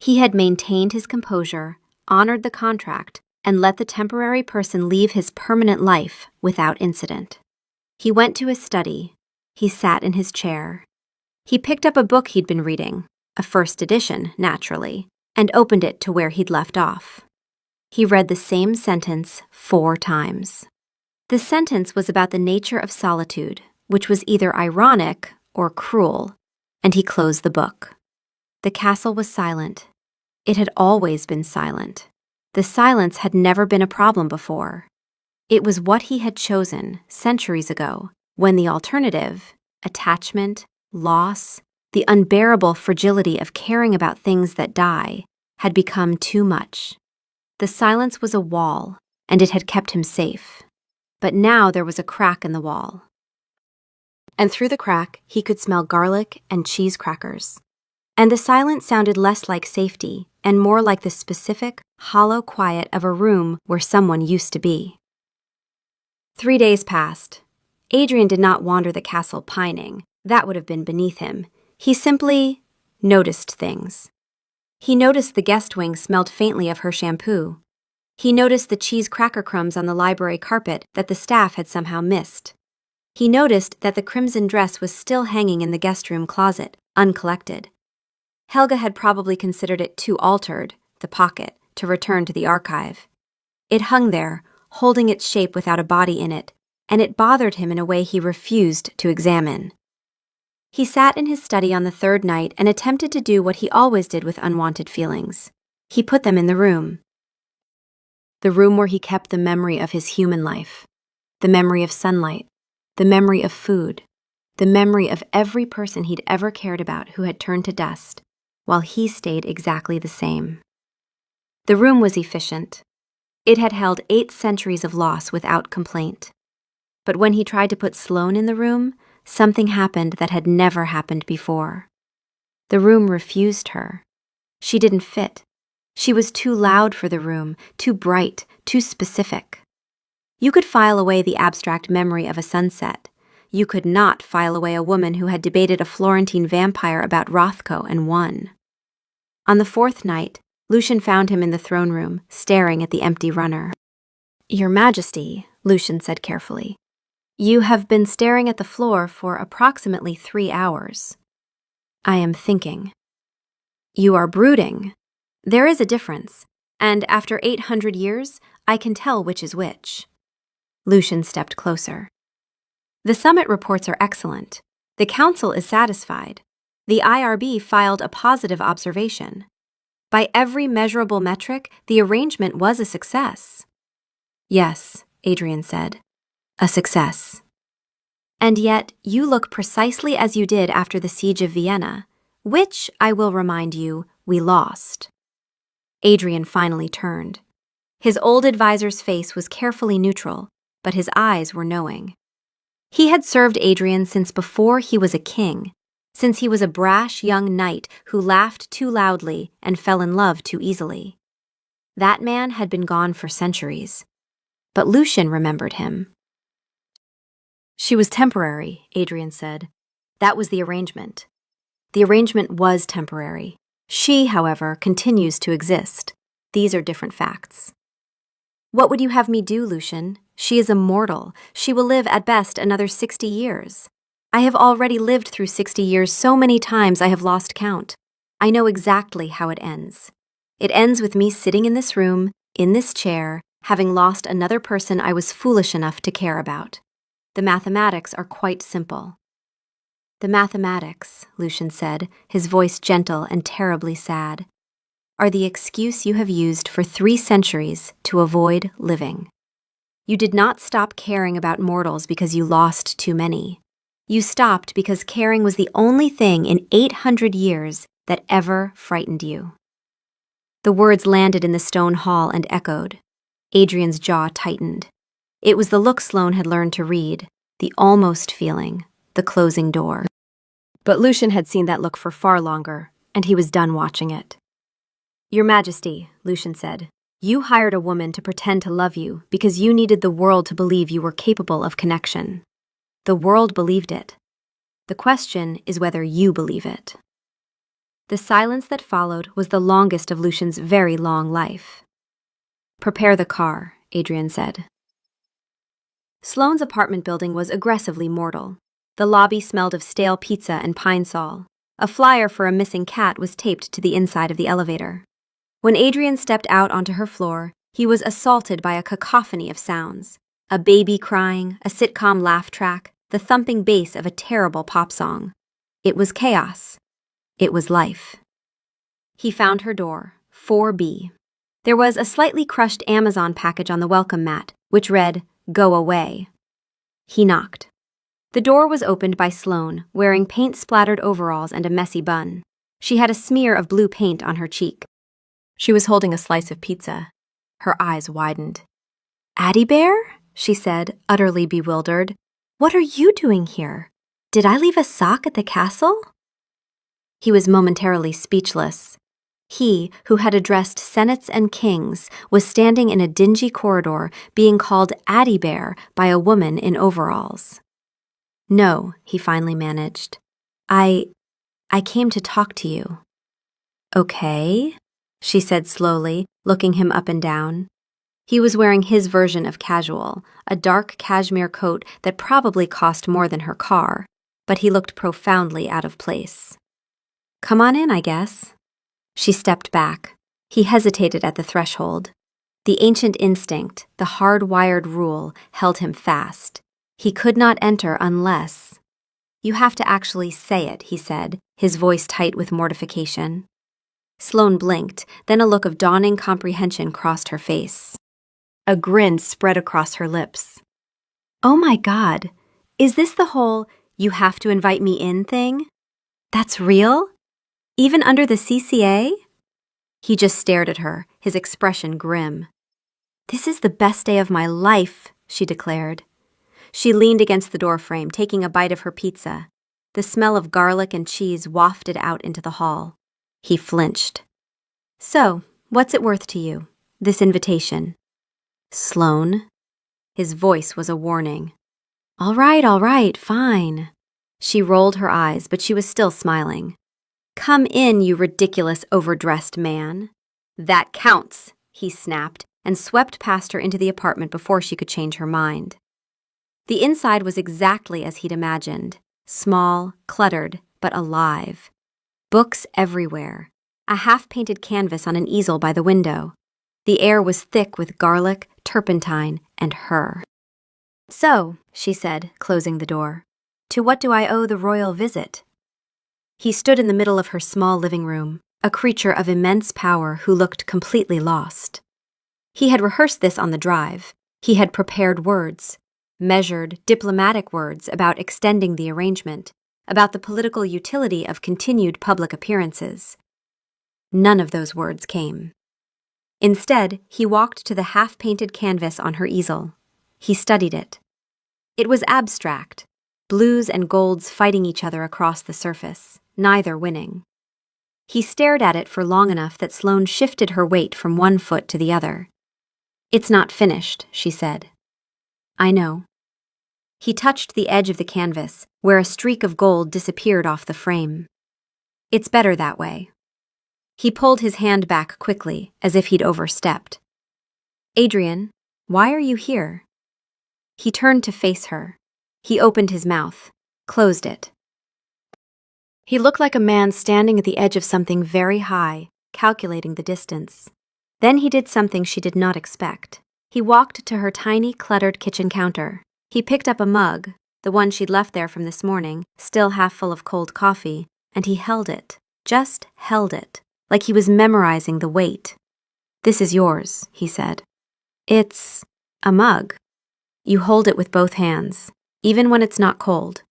S1: He had maintained his composure, honored the contract, and let the temporary person leave his permanent life without incident. He went to his study. He sat in his chair. He picked up a book he'd been reading, a first edition, naturally, and opened it to where he'd left off. He read the same sentence 4 times. The sentence was about the nature of solitude, which was either ironic or cruel, and he closed the book. The castle was silent. It had always been silent. The silence had never been a problem before. It was what he had chosen centuries ago, when the alternative, attachment, loss, the unbearable fragility of caring about things that die, had become too much. The silence was a wall, and it had kept him safe. But now there was a crack in the wall. And through the crack, he could smell garlic and cheese crackers. And the silence sounded less like safety and more like the specific, hollow quiet of a room where someone used to be. 3 days passed. Adrian did not wander the castle pining. That would have been beneath him. He simply noticed things. He noticed the guest wing smelled faintly of her shampoo. He noticed the cheese cracker crumbs on the library carpet that the staff had somehow missed. He noticed that the crimson dress was still hanging in the guest room closet, uncollected. Helga had probably considered it too altered, the pocket, to return to the archive. It hung there, holding its shape without a body in it, and it bothered him in a way he refused to examine. He sat in his study on the 3rd night and attempted to do what he always did with unwanted feelings. He put them in the room. The room where he kept the memory of his human life, the memory of sunlight, the memory of food, the memory of every person he'd ever cared about who had turned to dust, while he stayed exactly the same. The room was efficient. It had held 8 centuries of loss without complaint. But when he tried to put Sloane in the room, something happened that had never happened before. The room refused her. She didn't fit. She was too loud for the room, too bright, too specific. You could file away the abstract memory of a sunset. You could not file away a woman who had debated a Florentine vampire about Rothko and won. On the 4th night, Lucian found him in the throne room, staring at the empty runner. "Your Majesty," Lucian said carefully, "you have been staring at the floor for approximately 3 hours. I am thinking. You are brooding. There is a difference, and after 800 years, I can tell which is which." Lucian stepped closer. "The summit reports are excellent. The council is satisfied. The IRB filed a positive observation. By every measurable metric, the arrangement was a success." "Yes," Adrian said, "a success. And yet you look precisely as you did after the siege of Vienna, which, I will remind you, we lost." Adrian finally turned. His old advisor's face was carefully neutral, but his eyes were knowing. He had served Adrian since before he was a king, since he was a brash young knight who laughed too loudly and fell in love too easily. That man had been gone for centuries, but Lucian remembered him. "She was temporary," Adrian said. "That was the arrangement. The arrangement was temporary. She, however, continues to exist. These are different facts. What would you have me do, Lucian? She is immortal. She will live at best another 60 years. I have already lived through 60 years so many times I have lost count. I know exactly how it ends. It ends with me sitting in this room, in this chair, having lost another person I was foolish enough to care about. The mathematics are quite simple. The mathematics, Lucian said, his voice gentle and terribly sad, are the excuse you have used for 3 centuries to avoid living. You did not stop caring about mortals because you lost too many. You stopped because caring was the only thing in 800 years that ever frightened you. The words landed in the stone hall and echoed. Adrian's jaw tightened. It was the look Sloane had learned to read, the almost feeling, the closing door. But Lucian had seen that look for far longer, and he was done watching it. Your Majesty, Lucian said, you hired a woman to pretend to love you because you needed the world to believe you were capable of connection. The world believed it. The question is whether you believe it. The silence that followed was the longest of Lucian's very long life. Prepare the car, Adrian said. Sloane's apartment building was aggressively mortal. The lobby smelled of stale pizza and pine sol. A flyer for a missing cat was taped to the inside of the elevator. When Adrian stepped out onto her floor, he was assaulted by a cacophony of sounds. A baby crying, a sitcom laugh track, the thumping bass of a terrible pop song. It was chaos. It was life. He found her door, 4B. There was a slightly crushed Amazon package on the welcome mat, which read, "Go away." He knocked. The door was opened by Sloane, wearing paint-splattered overalls and a messy bun. She had a smear of blue paint on her cheek. She was holding a slice of pizza. Her eyes widened. "Addie Bear?" she said, utterly bewildered. "What are you doing here? Did I leave a sock at the castle?" He was momentarily speechless. He, who had addressed senates and kings, was standing in a dingy corridor being called Addie Bear by a woman in overalls. "No," he finally managed. I came to talk to you." "Okay," she said slowly, looking him up and down. He was wearing his version of casual, a dark cashmere coat that probably cost more than her car, but he looked profoundly out of place. "Come on in, I guess." She stepped back. He hesitated at the threshold. The ancient instinct, the hard-wired rule, held him fast. He could not enter unless... "You have to actually say it," he said, his voice tight with mortification. Sloane blinked, then a look of dawning comprehension crossed her face. A grin spread across her lips. "Oh my God, is this the whole 'you have to invite me in' thing? That's real? Even under the CCA?" He just stared at her, his expression grim. "This is the best day of my life," she declared. She leaned against the doorframe, taking a bite of her pizza. The smell of garlic and cheese wafted out into the hall. He flinched. "So, what's it worth to you, this invitation?" "Sloane?" His voice was a warning. All right, fine." She rolled her eyes, but she was still smiling. "Come in, you ridiculous, overdressed man." "That counts," he snapped, and swept past her into the apartment before she could change her mind. The inside was exactly as he'd imagined, small, cluttered, but alive. Books everywhere, a half-painted canvas on an easel by the window. The air was thick with garlic, turpentine, and her. "So," she said, closing the door, "to what do I owe the royal visit?" He stood in the middle of her small living room, a creature of immense power who looked completely lost. He had rehearsed this on the drive. He had prepared words, measured, diplomatic words about extending the arrangement, about the political utility of continued public appearances. None of those words came. Instead, he walked to the half-painted canvas on her easel. He studied it. It was abstract, blues and golds fighting each other across the surface, neither winning. He stared at it for long enough that Sloane shifted her weight from one foot to the other. "It's not finished," she said. "I know." He touched the edge of the canvas, where a streak of gold disappeared off the frame. It's better that way. He pulled his hand back quickly, as if he'd overstepped. Adrian, why are you here? He turned to face her. He opened his mouth, closed it. He looked like a man standing at the edge of something very high, calculating the distance. Then he did something she did not expect. He walked to her tiny, cluttered kitchen counter. He picked up a mug, the one she'd left there from this morning, still half full of cold coffee, and he held it, just held it, like he was memorizing the weight. This is yours, he said. It's a mug. You hold it with both hands, even when it's not cold.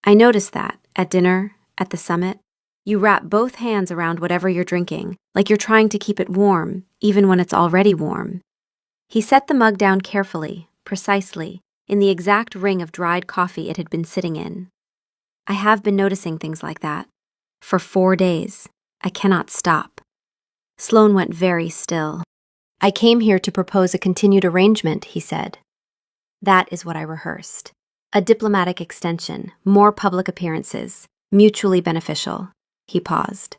S1: I noticed that, at dinner, at the summit. You wrap both hands around whatever you're drinking, like you're trying to keep it warm, even when it's already warm. He set the mug down carefully, precisely, in the exact ring of dried coffee it had been sitting in. I have been noticing things like that. For 4 days. I cannot stop. Sloane went very still. I came here to propose a continued arrangement, he said. That is what I rehearsed. A diplomatic extension, more public appearances, mutually beneficial. He paused.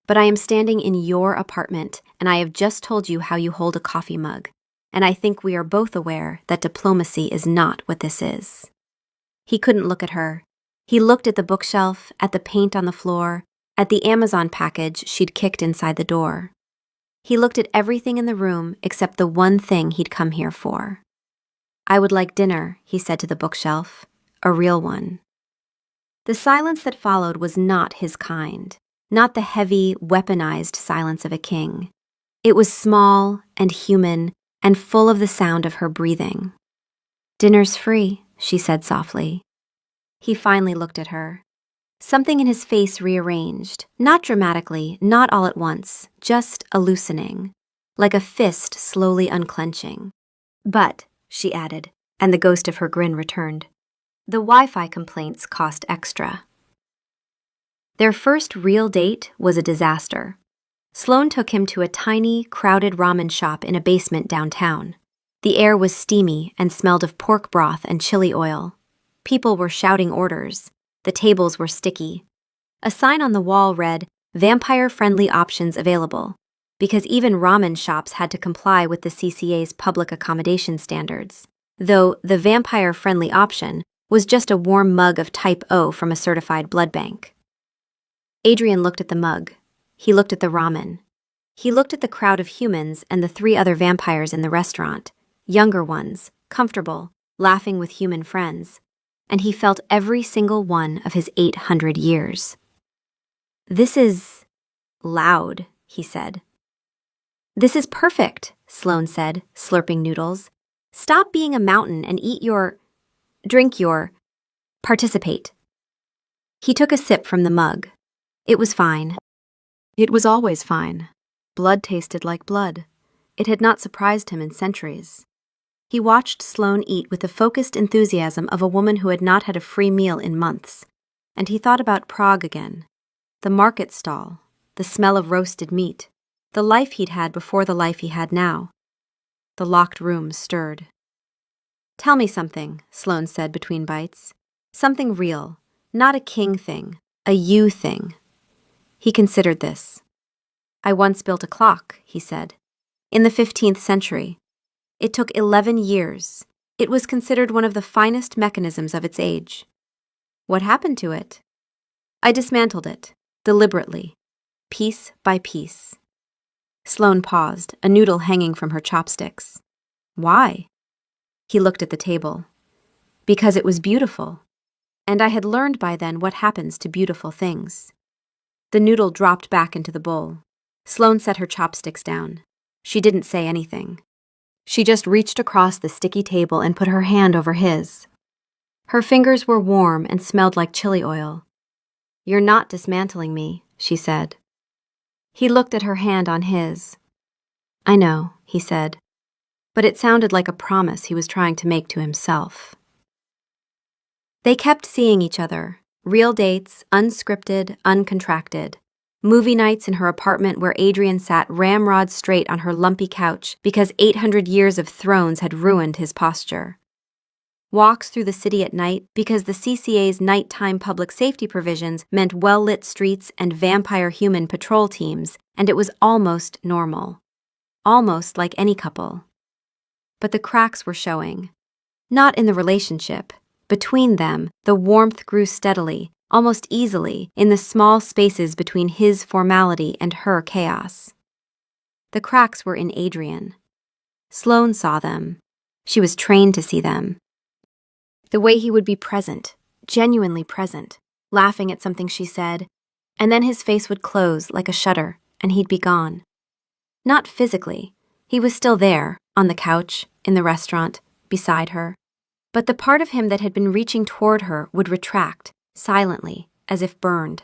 S1: But I am standing in your apartment, and I have just told you how you hold a coffee mug, and I think we are both aware that diplomacy is not what this is. He couldn't look at her. He looked at the bookshelf, at the paint on the floor, at the Amazon package she'd kicked inside the door. He looked at everything in the room except the one thing he'd come here for. I would like dinner, he said to the bookshelf, a real one. The silence that followed was not his kind, not the heavy, weaponized silence of a king. It was small and human and full of the sound of her breathing. Dinner's free, she said softly. He finally looked at her. Something in his face rearranged, not dramatically, not all at once, just a loosening, like a fist slowly unclenching. But, she added, and the ghost of her grin returned, the Wi-Fi complaints cost extra. Their first real date was a disaster. Sloane took him to a tiny, crowded ramen shop in a basement downtown. The air was steamy and smelled of pork broth and chili oil. People were shouting orders. The tables were sticky. A sign on the wall read, "Vampire-friendly options available," because even ramen shops had to comply with the CCA's public accommodation standards, though the vampire-friendly option was just a warm mug of type O from a certified blood bank. Adrian looked at the mug. He looked at the ramen. He looked at the crowd of humans and the 3 other vampires in the restaurant, younger ones, comfortable, laughing with human friends, and he felt every single one of his 800 years. This is loud, he said. This is perfect, Sloane said, slurping noodles. Stop being a mountain and drink your, participate. He took a sip from the mug. It was fine. It was always fine. Blood tasted like blood. It had not surprised him in centuries. He watched Sloane eat with the focused enthusiasm of a woman who had not had a free meal in months, and he thought about Prague again. The market stall, the smell of roasted meat, the life he'd had before the life he had now. The locked room stirred. Tell me something, Sloane said between bites. Something real, not a king thing, a you thing. He considered this. I once built a clock, he said, in the 15th century. It took 11 years. It was considered one of the finest mechanisms of its age. What happened to it? I dismantled it, deliberately, piece by piece. Sloane paused, a noodle hanging from her chopsticks. Why? He looked at the table. Because it was beautiful. And I had learned by then what happens to beautiful things. The noodle dropped back into the bowl. Sloane set her chopsticks down. She didn't say anything. She just reached across the sticky table and put her hand over his. Her fingers were warm and smelled like chili oil. You're not dismantling me, she said. He looked at her hand on his. I know, he said, but it sounded like a promise he was trying to make to himself. They kept seeing each other, real dates, unscripted, uncontracted. Movie nights in her apartment where Adrian sat ramrod straight on her lumpy couch because 800 years of thrones had ruined his posture. walks through the city at night because the CCA's nighttime public safety provisions meant well-lit streets and vampire human patrol teams, and it was almost normal. Almost like any couple. But the cracks were showing. Not in the relationship. Between them, the warmth grew steadily, almost easily, in the small spaces between his formality and her chaos. The cracks were in Adrian. Sloane saw them. She was trained to see them. The way he would be present, genuinely present, laughing at something she said, and then his face would close like a shutter, and he'd be gone. Not physically. He was still there, on the couch, in the restaurant, beside her. But the part of him that had been reaching toward her would retract, silently, as if burned.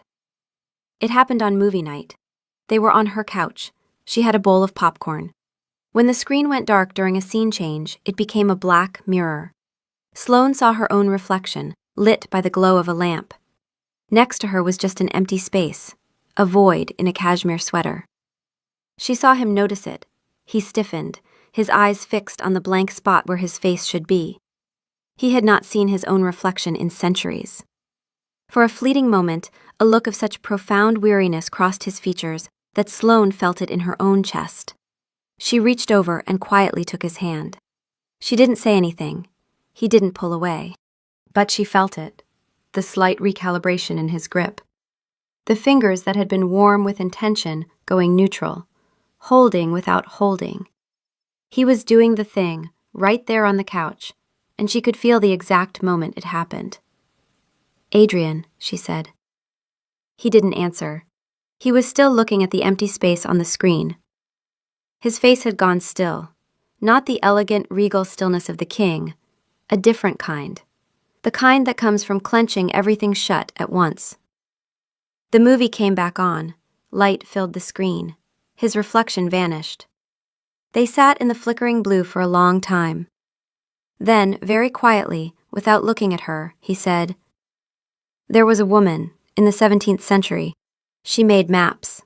S1: It happened on movie night. They were on her couch. She had a bowl of popcorn. When the screen went dark during a scene change, it became a black mirror. Sloane saw her own reflection, lit by the glow of a lamp. Next to her was just an empty space, a void in a cashmere sweater. She saw him notice it. He stiffened, his eyes fixed on the blank spot where his face should be. He had not seen his own reflection in centuries. For a fleeting moment, a look of such profound weariness crossed his features that Sloane felt it in her own chest. She reached over and quietly took his hand. She didn't say anything. He didn't pull away. But she felt it, the slight recalibration in his grip. The fingers that had been warm with intention going neutral, holding without holding. He was doing the thing, right there on the couch, and she could feel the exact moment it happened. "Adrian," she said. He didn't answer. He was still looking at the empty space on the screen. His face had gone still, not the elegant, regal stillness of the king, a different kind, the kind that comes from clenching everything shut at once. The movie came back on. Light filled the screen. His reflection vanished. They sat in the flickering blue for a long time. Then, very quietly, without looking at her, he said, "There was a woman, in the 17th century. She made maps.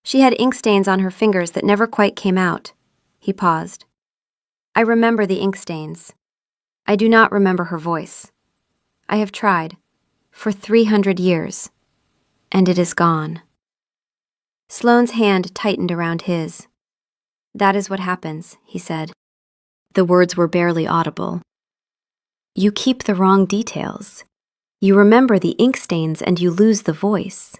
S1: She had ink stains on her fingers that never quite came out." He paused. "I remember the ink stains. I do not remember her voice. I have tried, for 300 years, and it is gone." Sloane's hand tightened around his. "That is what happens," he said. The words were barely audible. "You keep the wrong details. You remember the ink stains and you lose the voice.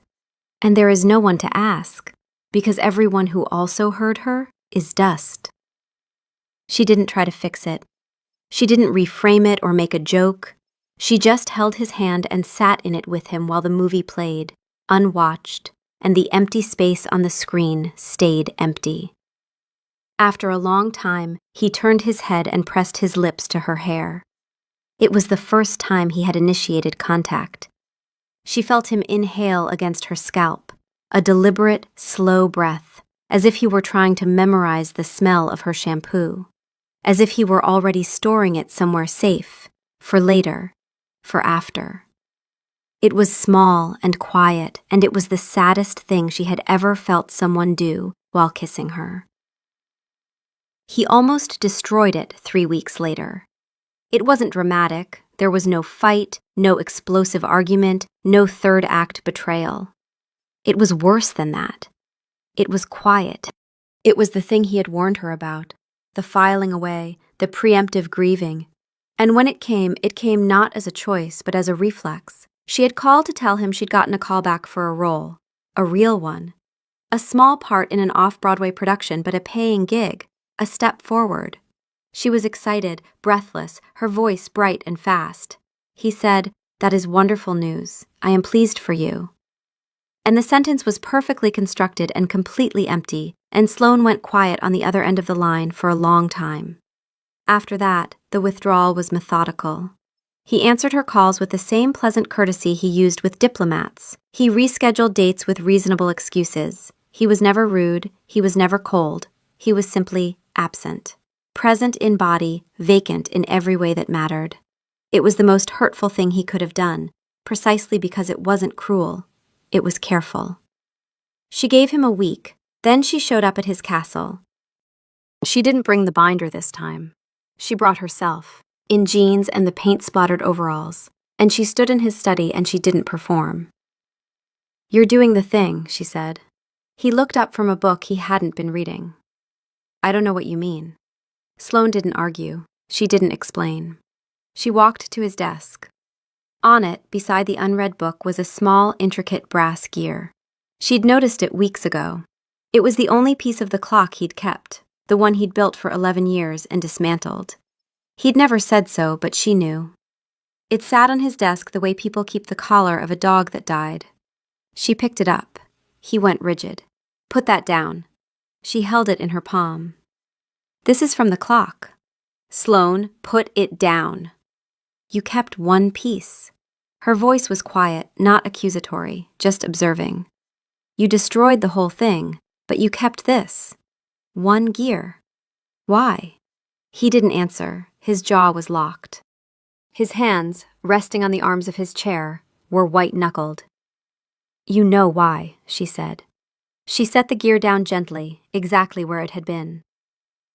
S1: And there is no one to ask, because everyone who also heard her is dust." She didn't try to fix it. She didn't reframe it or make a joke. She just held his hand and sat in it with him while the movie played, unwatched, and the empty space on the screen stayed empty. After a long time, he turned his head and pressed his lips to her hair. It was the first time he had initiated contact. She felt him inhale against her scalp, a deliberate, slow breath, as if he were trying to memorize the smell of her shampoo, as if he were already storing it somewhere safe, for later, for after. It was small and quiet, and it was the saddest thing she had ever felt someone do while kissing her. He almost destroyed it 3 weeks later. It wasn't dramatic. There was no fight, no explosive argument, no third act betrayal. It was worse than that. It was quiet. It was the thing he had warned her about, the filing away, the preemptive grieving. And when it came not as a choice, but as a reflex. She had called to tell him she'd gotten a call back for a role, a real one. A small part in an off-Broadway production, but a paying gig, a step forward. She was excited, breathless, her voice bright and fast. He said, "That is wonderful news. I am pleased for you." And the sentence was perfectly constructed and completely empty, and Sloane went quiet on the other end of the line for a long time. After that, the withdrawal was methodical. He answered her calls with the same pleasant courtesy he used with diplomats. He rescheduled dates with reasonable excuses. He was never rude, he was never cold. He was simply absent. Present in body, vacant in every way that mattered. It was the most hurtful thing he could have done, precisely because it wasn't cruel. It was careful. She gave him a week, then she showed up at his castle. She didn't bring the binder this time. She brought herself. in jeans and the paint-splattered overalls, and she stood in his study and she didn't perform. "You're doing the thing," she said. He looked up from a book he hadn't been reading. "I don't know what you mean." Sloane didn't argue. She didn't explain. She walked to his desk. On it, beside the unread book, was a small, intricate brass gear. She'd noticed it weeks ago. It was the only piece of the clock he'd kept, the one he'd built for 11 years and dismantled. He'd never said so, but she knew. It sat on his desk the way people keep the collar of a dog that died. She picked it up. He went rigid. "Put that down." She held it in her palm. "This is from the clock." "Sloane, put it down." "You kept one piece." Her voice was quiet, not accusatory, just observing. "You destroyed the whole thing, but you kept this. One gear. Why?" He didn't answer. His jaw was locked. His hands, resting on the arms of his chair, were white-knuckled. "You know why," she said. She set the gear down gently, exactly where it had been.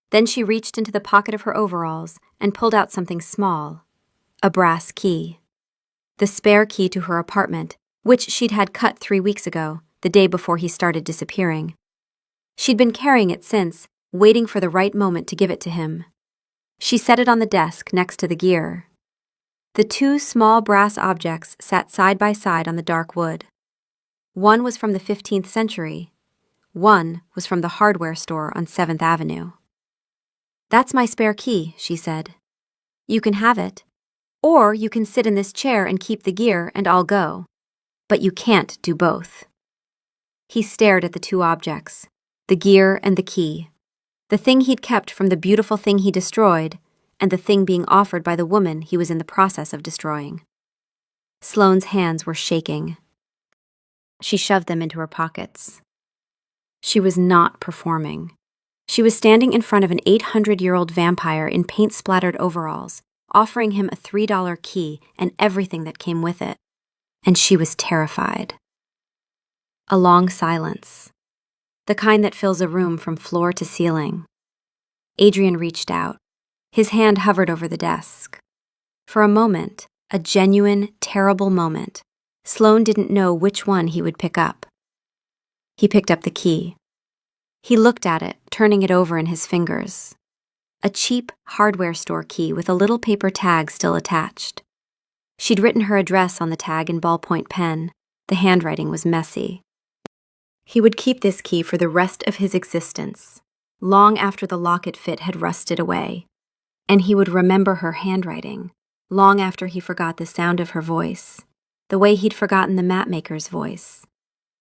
S1: Then she reached into the pocket of her overalls and pulled out something small, a brass key. The spare key to her apartment, which she'd had cut 3 weeks ago, the day before he started disappearing. She'd been carrying it since, waiting for the right moment to give it to him. She set it on the desk next to the gear. The two small brass objects sat side by side on the dark wood. One was from the 15th century. One was from the hardware store on 7th Avenue. "That's my spare key," she said. "You can have it. Or you can sit in this chair and keep the gear and I'll go. But you can't do both." He stared at the two objects, the gear and the key, the thing he'd kept from the beautiful thing he destroyed, and the thing being offered by the woman he was in the process of destroying. Sloane's hands were shaking. She shoved them into her pockets. She was not performing. She was standing in front of an 800-year-old vampire in paint-splattered overalls, offering him a $3 key and everything that came with it. And she was terrified. A long silence, the kind that fills a room from floor to ceiling. Adrian reached out. His hand hovered over the desk. For a moment, a genuine, terrible moment, Sloane didn't know which one he would pick up. He picked up the key. He looked at it, turning it over in his fingers. A cheap hardware store key with a little paper tag still attached. She'd written her address on the tag in ballpoint pen. The handwriting was messy. He would keep this key for the rest of his existence, long after the locket fit had rusted away. And he would remember her handwriting, long after he forgot the sound of her voice, the way he'd forgotten the mapmaker's voice.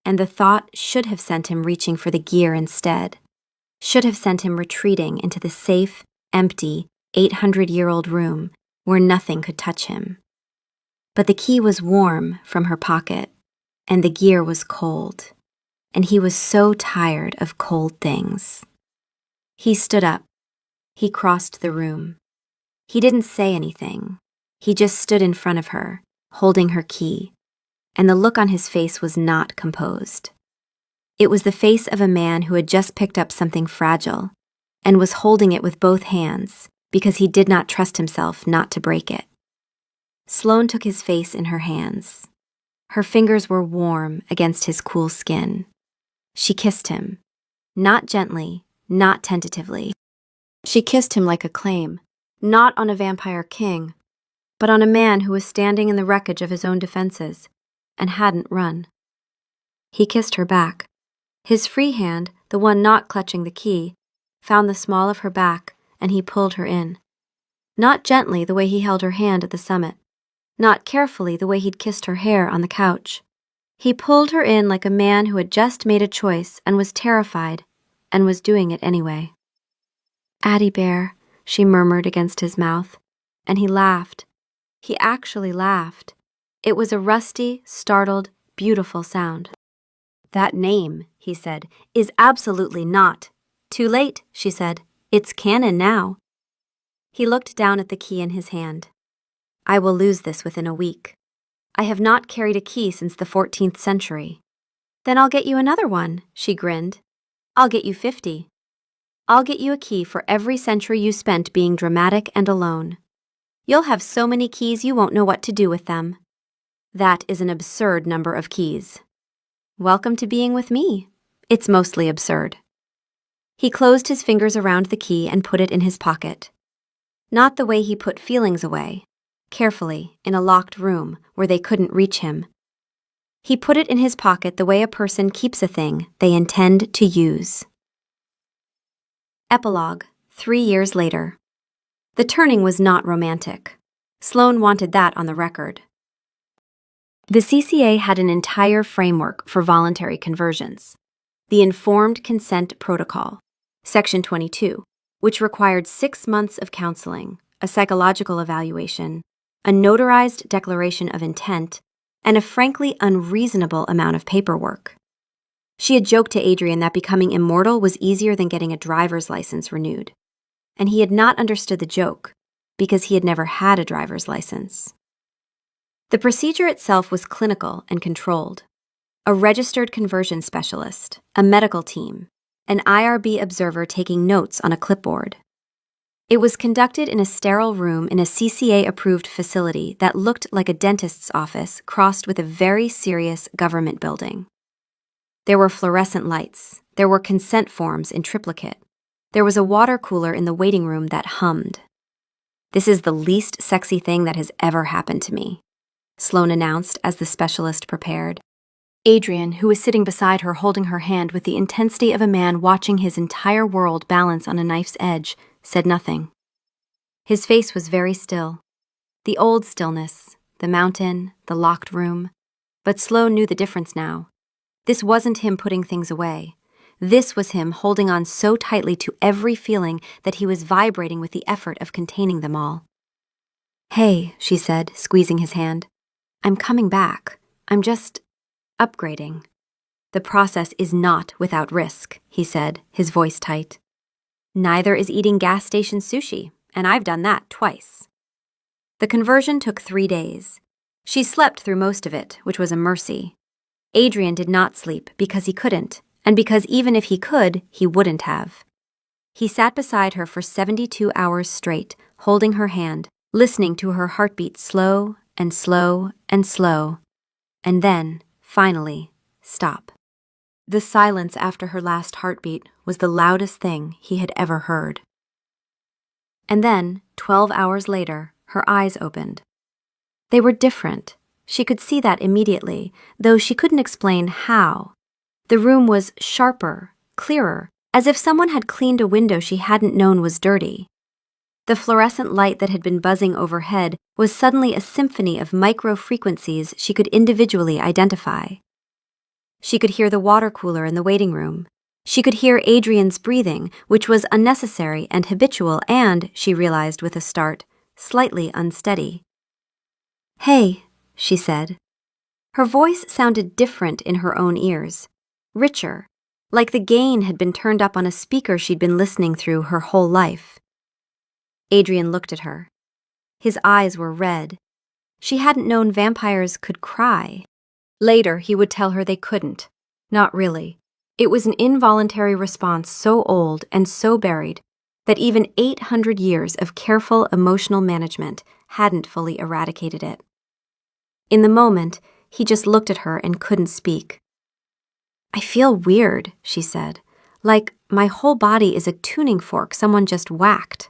S1: And the thought should have sent him reaching for the gear instead, should have sent him retreating into the safe, empty, 800-year-old room where nothing could touch him. But the key was warm from her pocket, and the gear was cold, and he was so tired of cold things. He stood up. He crossed the room. He didn't say anything. He just stood in front of her, holding her key, and the look on his face was not composed. It was the face of a man who had just picked up something fragile and was holding it with both hands because he did not trust himself not to break it. Sloane took his face in her hands. Her fingers were warm against his cool skin. She kissed him, not gently, not tentatively. She kissed him like a claim, not on a vampire king, but on a man who was standing in the wreckage of his own defenses and hadn't run. He kissed her back. His free hand, the one not clutching the key, found the small of her back, and he pulled her in. Not gently the way he held her hand at the summit, not carefully the way he'd kissed her hair on the couch. He pulled her in like a man who had just made a choice and was terrified, and was doing it anyway. "Addie Bear," she murmured against his mouth, and he laughed. He actually laughed. It was a rusty, startled, beautiful sound. "That name," he said, "is absolutely not." "Too late," she said. "It's canon now." He looked down at the key in his hand. "I will lose this within a week. I have not carried a key since the 14th century. "Then I'll get you another one," she grinned. "I'll get you 50. I'll get you a key for every century you spent being dramatic and alone. You'll have so many keys you won't know what to do with them. That is an absurd number of keys. Welcome to being with me. It's mostly absurd. He closed his fingers around the key and put it in his pocket. Not the way he put feelings away, carefully, in a locked room where they couldn't reach him. He put it in his pocket the way a person keeps a thing they intend to use. Epilogue, 3 years later. The turning was not romantic. Sloane wanted that on the record. The CCA had an entire framework for voluntary conversions. The Informed Consent Protocol, Section 22, which required 6 months of counseling, a psychological evaluation, a notarized declaration of intent, and a frankly unreasonable amount of paperwork. She had joked to Adrian that becoming immortal was easier than getting a driver's license renewed. And he had not understood the joke, because he had never had a driver's license. The procedure itself was clinical and controlled. A registered conversion specialist, a medical team, an IRB observer taking notes on a clipboard. It was conducted in a sterile room in a CCA-approved facility that looked like a dentist's office crossed with a very serious government building. There were fluorescent lights. There were consent forms in triplicate. There was a water cooler in the waiting room that hummed. "This is the least sexy thing that has ever happened to me," Sloane announced as the specialist prepared. Adrian, who was sitting beside her holding her hand with the intensity of a man watching his entire world balance on a knife's edge, said nothing. His face was very still. The old stillness, the mountain, the locked room. But Sloane knew the difference now. This wasn't him putting things away. This was him holding on so tightly to every feeling that he was vibrating with the effort of containing them all. "Hey," she said, squeezing his hand. "I'm coming back. I'm just upgrading." "The process is not without risk," he said, his voice tight. "Neither is eating gas station sushi, and I've done that twice." The conversion took 3 days. She slept through most of it, which was a mercy. Adrian did not sleep because he couldn't, and because even if he could, he wouldn't have. He sat beside her for 72 hours straight, holding her hand, listening to her heartbeat slow and slow and slow, and then, finally, stop. The silence after her last heartbeat was the loudest thing he had ever heard. And then, 12 hours later, her eyes opened. They were different. She could see that immediately, though she couldn't explain how. The room was sharper, clearer, as if someone had cleaned a window she hadn't known was dirty. The fluorescent light that had been buzzing overhead was suddenly a symphony of micro-frequencies she could individually identify. She could hear the water cooler in the waiting room. She could hear Adrian's breathing, which was unnecessary and habitual and, she realized with a start, slightly unsteady. "Hey," she said. Her voice sounded different in her own ears, richer, like the gain had been turned up on a speaker she'd been listening through her whole life. Adrian looked at her. His eyes were red. She hadn't known vampires could cry. Later, he would tell her they couldn't. Not really. It was an involuntary response so old and so buried that even 800 years of careful emotional management hadn't fully eradicated it. In the moment, he just looked at her and couldn't speak. "I feel weird," she said, "like my whole body is a tuning fork someone just whacked."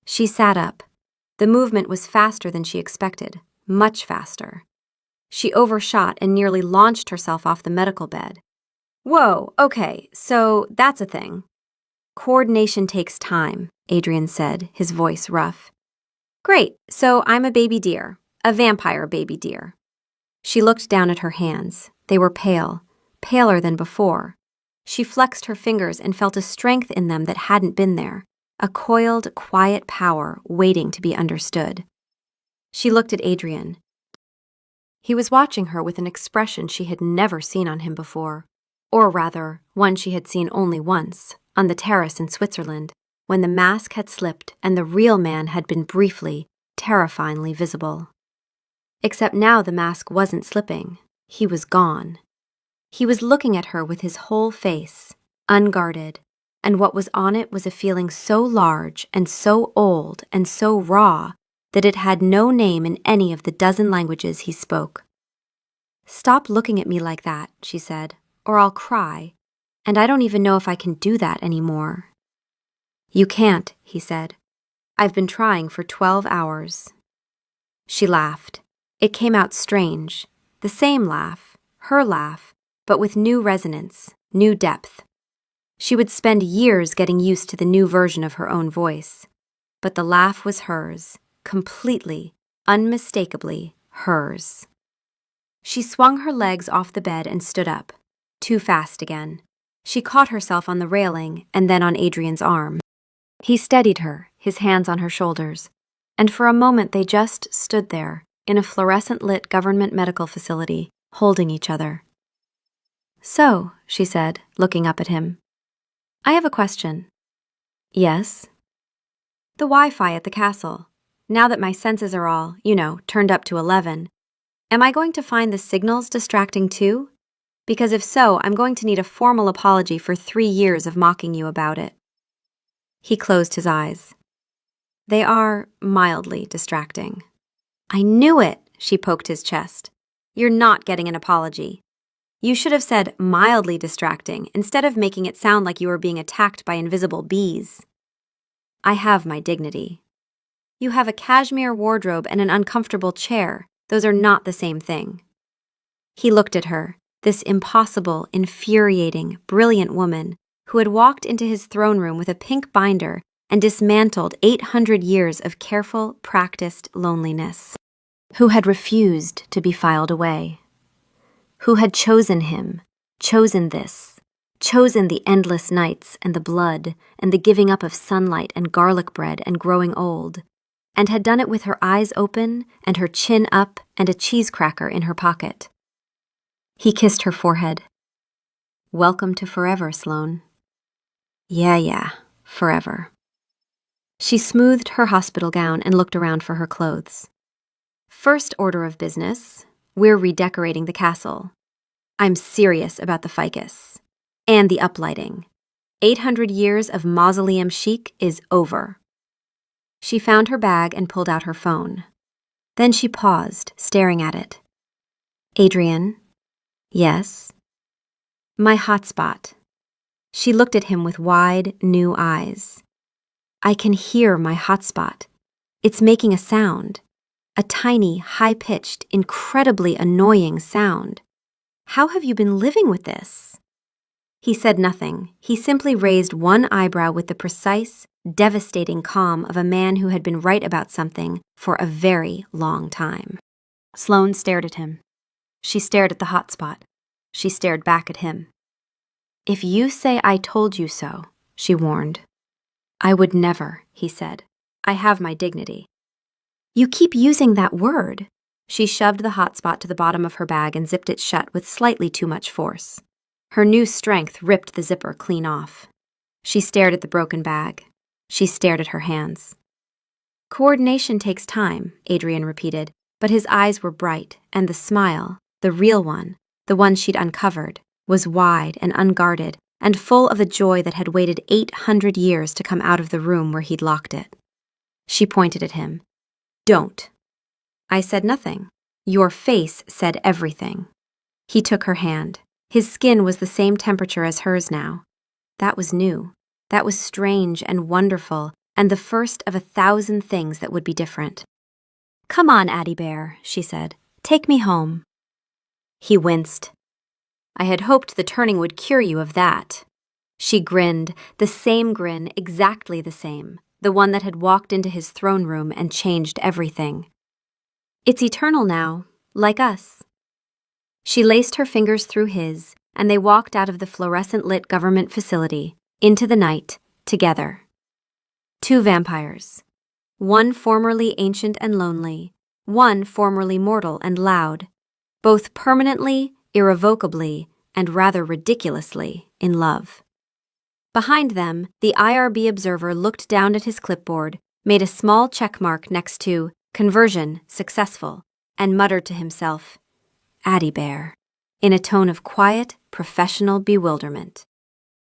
S1: She sat up. The movement was faster than she expected, much faster. She overshot and nearly launched herself off the medical bed. "Whoa, okay, so that's a thing." "Coordination takes time," Adrian said, his voice rough. "Great, so I'm a baby deer, a vampire baby deer." She looked down at her hands. They were pale, paler than before. She flexed her fingers and felt a strength in them that hadn't been there, a coiled, quiet power waiting to be understood. She looked at Adrian. He was watching her with an expression she had never seen on him before, or rather, one she had seen only once, on the terrace in Switzerland, when the mask had slipped and the real man had been briefly, terrifyingly visible. Except now the mask wasn't slipping. He was gone. He was looking at her with his whole face, unguarded, and what was on it was a feeling so large and so old and so raw that it had no name in any of the dozen languages he spoke. "Stop looking at me like that," she said, "or I'll cry, and I don't even know if I can do that anymore." "You can't," he said. "I've been trying for 12 hours. She laughed. It came out strange, the same laugh, her laugh, but with new resonance, new depth. She would spend years getting used to the new version of her own voice, but the laugh was hers, completely, unmistakably hers. She swung her legs off the bed and stood up, too fast again. She caught herself on the railing and then on Adrian's arm. He steadied her, his hands on her shoulders, and for a moment they just stood there, in a fluorescent-lit government medical facility, holding each other. "So," she said, looking up at him, "I have a question." "Yes?" "The Wi-Fi at the castle. Now that my senses are all, turned up to 11, am I going to find the signals distracting too? Because if so, I'm going to need a formal apology for 3 years of mocking you about it." He closed his eyes. "They are mildly distracting." "I knew it," she poked his chest. "You're not getting an apology. You should have said mildly distracting instead of making it sound like you were being attacked by invisible bees." "I have my dignity." "You have a cashmere wardrobe and an uncomfortable chair. Those are not the same thing." He looked at her, this impossible, infuriating, brilliant woman who had walked into his throne room with a pink binder and dismantled 800 years of careful, practiced loneliness, who had refused to be filed away, who had chosen him, chosen this, chosen the endless nights and the blood and the giving up of sunlight and garlic bread and growing old, and had done it with her eyes open and her chin up and a cheese cracker in her pocket. He kissed her forehead. "Welcome to forever, Sloane." Yeah, forever." She smoothed her hospital gown and looked around for her clothes. "First order of business, we're redecorating the castle. I'm serious about the ficus. And the uplighting. 800 years of mausoleum chic is over." She found her bag and pulled out her phone. Then she paused, staring at it. "Adrian?" "Yes?" "My hotspot." She looked at him with wide, new eyes. "I can hear my hotspot. It's making a sound. A tiny, high-pitched, incredibly annoying sound. How have you been living with this?" He said nothing. He simply raised one eyebrow with the precise, devastating calm of a man who had been right about something for a very long time. Sloane stared at him. She stared at the hotspot. She stared back at him. "If you say I told you so," she warned. "I would never," he said. "I have my dignity." "You keep using that word." She shoved the hotspot to the bottom of her bag and zipped it shut with slightly too much force. Her new strength ripped the zipper clean off. She stared at the broken bag. She stared at her hands. "Coordination takes time," Adrian repeated, but his eyes were bright, and the smile, the real one, the one she'd uncovered, was wide and unguarded and full of a joy that had waited 800 years to come out of the room where he'd locked it. She pointed at him. "Don't." "I said nothing. Your face said everything." He took her hand. His skin was the same temperature as hers now. That was new. That was strange and wonderful, and the first of 1,000 things that would be different. "Come on, Addie Bear," she said. "Take me home." He winced. "I had hoped the turning would cure you of that." She grinned, the same grin, exactly the same, the one that had walked into his throne room and changed everything. "It's eternal now, like us." She laced her fingers through his, and they walked out of the fluorescent-lit government facility, into the night, together. 2 vampires. One formerly ancient and lonely, one formerly mortal and loud, both permanently, irrevocably, and rather ridiculously in love. Behind them, the IRB observer looked down at his clipboard, made a small check mark next to "Conversion Successful," and muttered to himself, "Addie Bear," in a tone of quiet, professional bewilderment.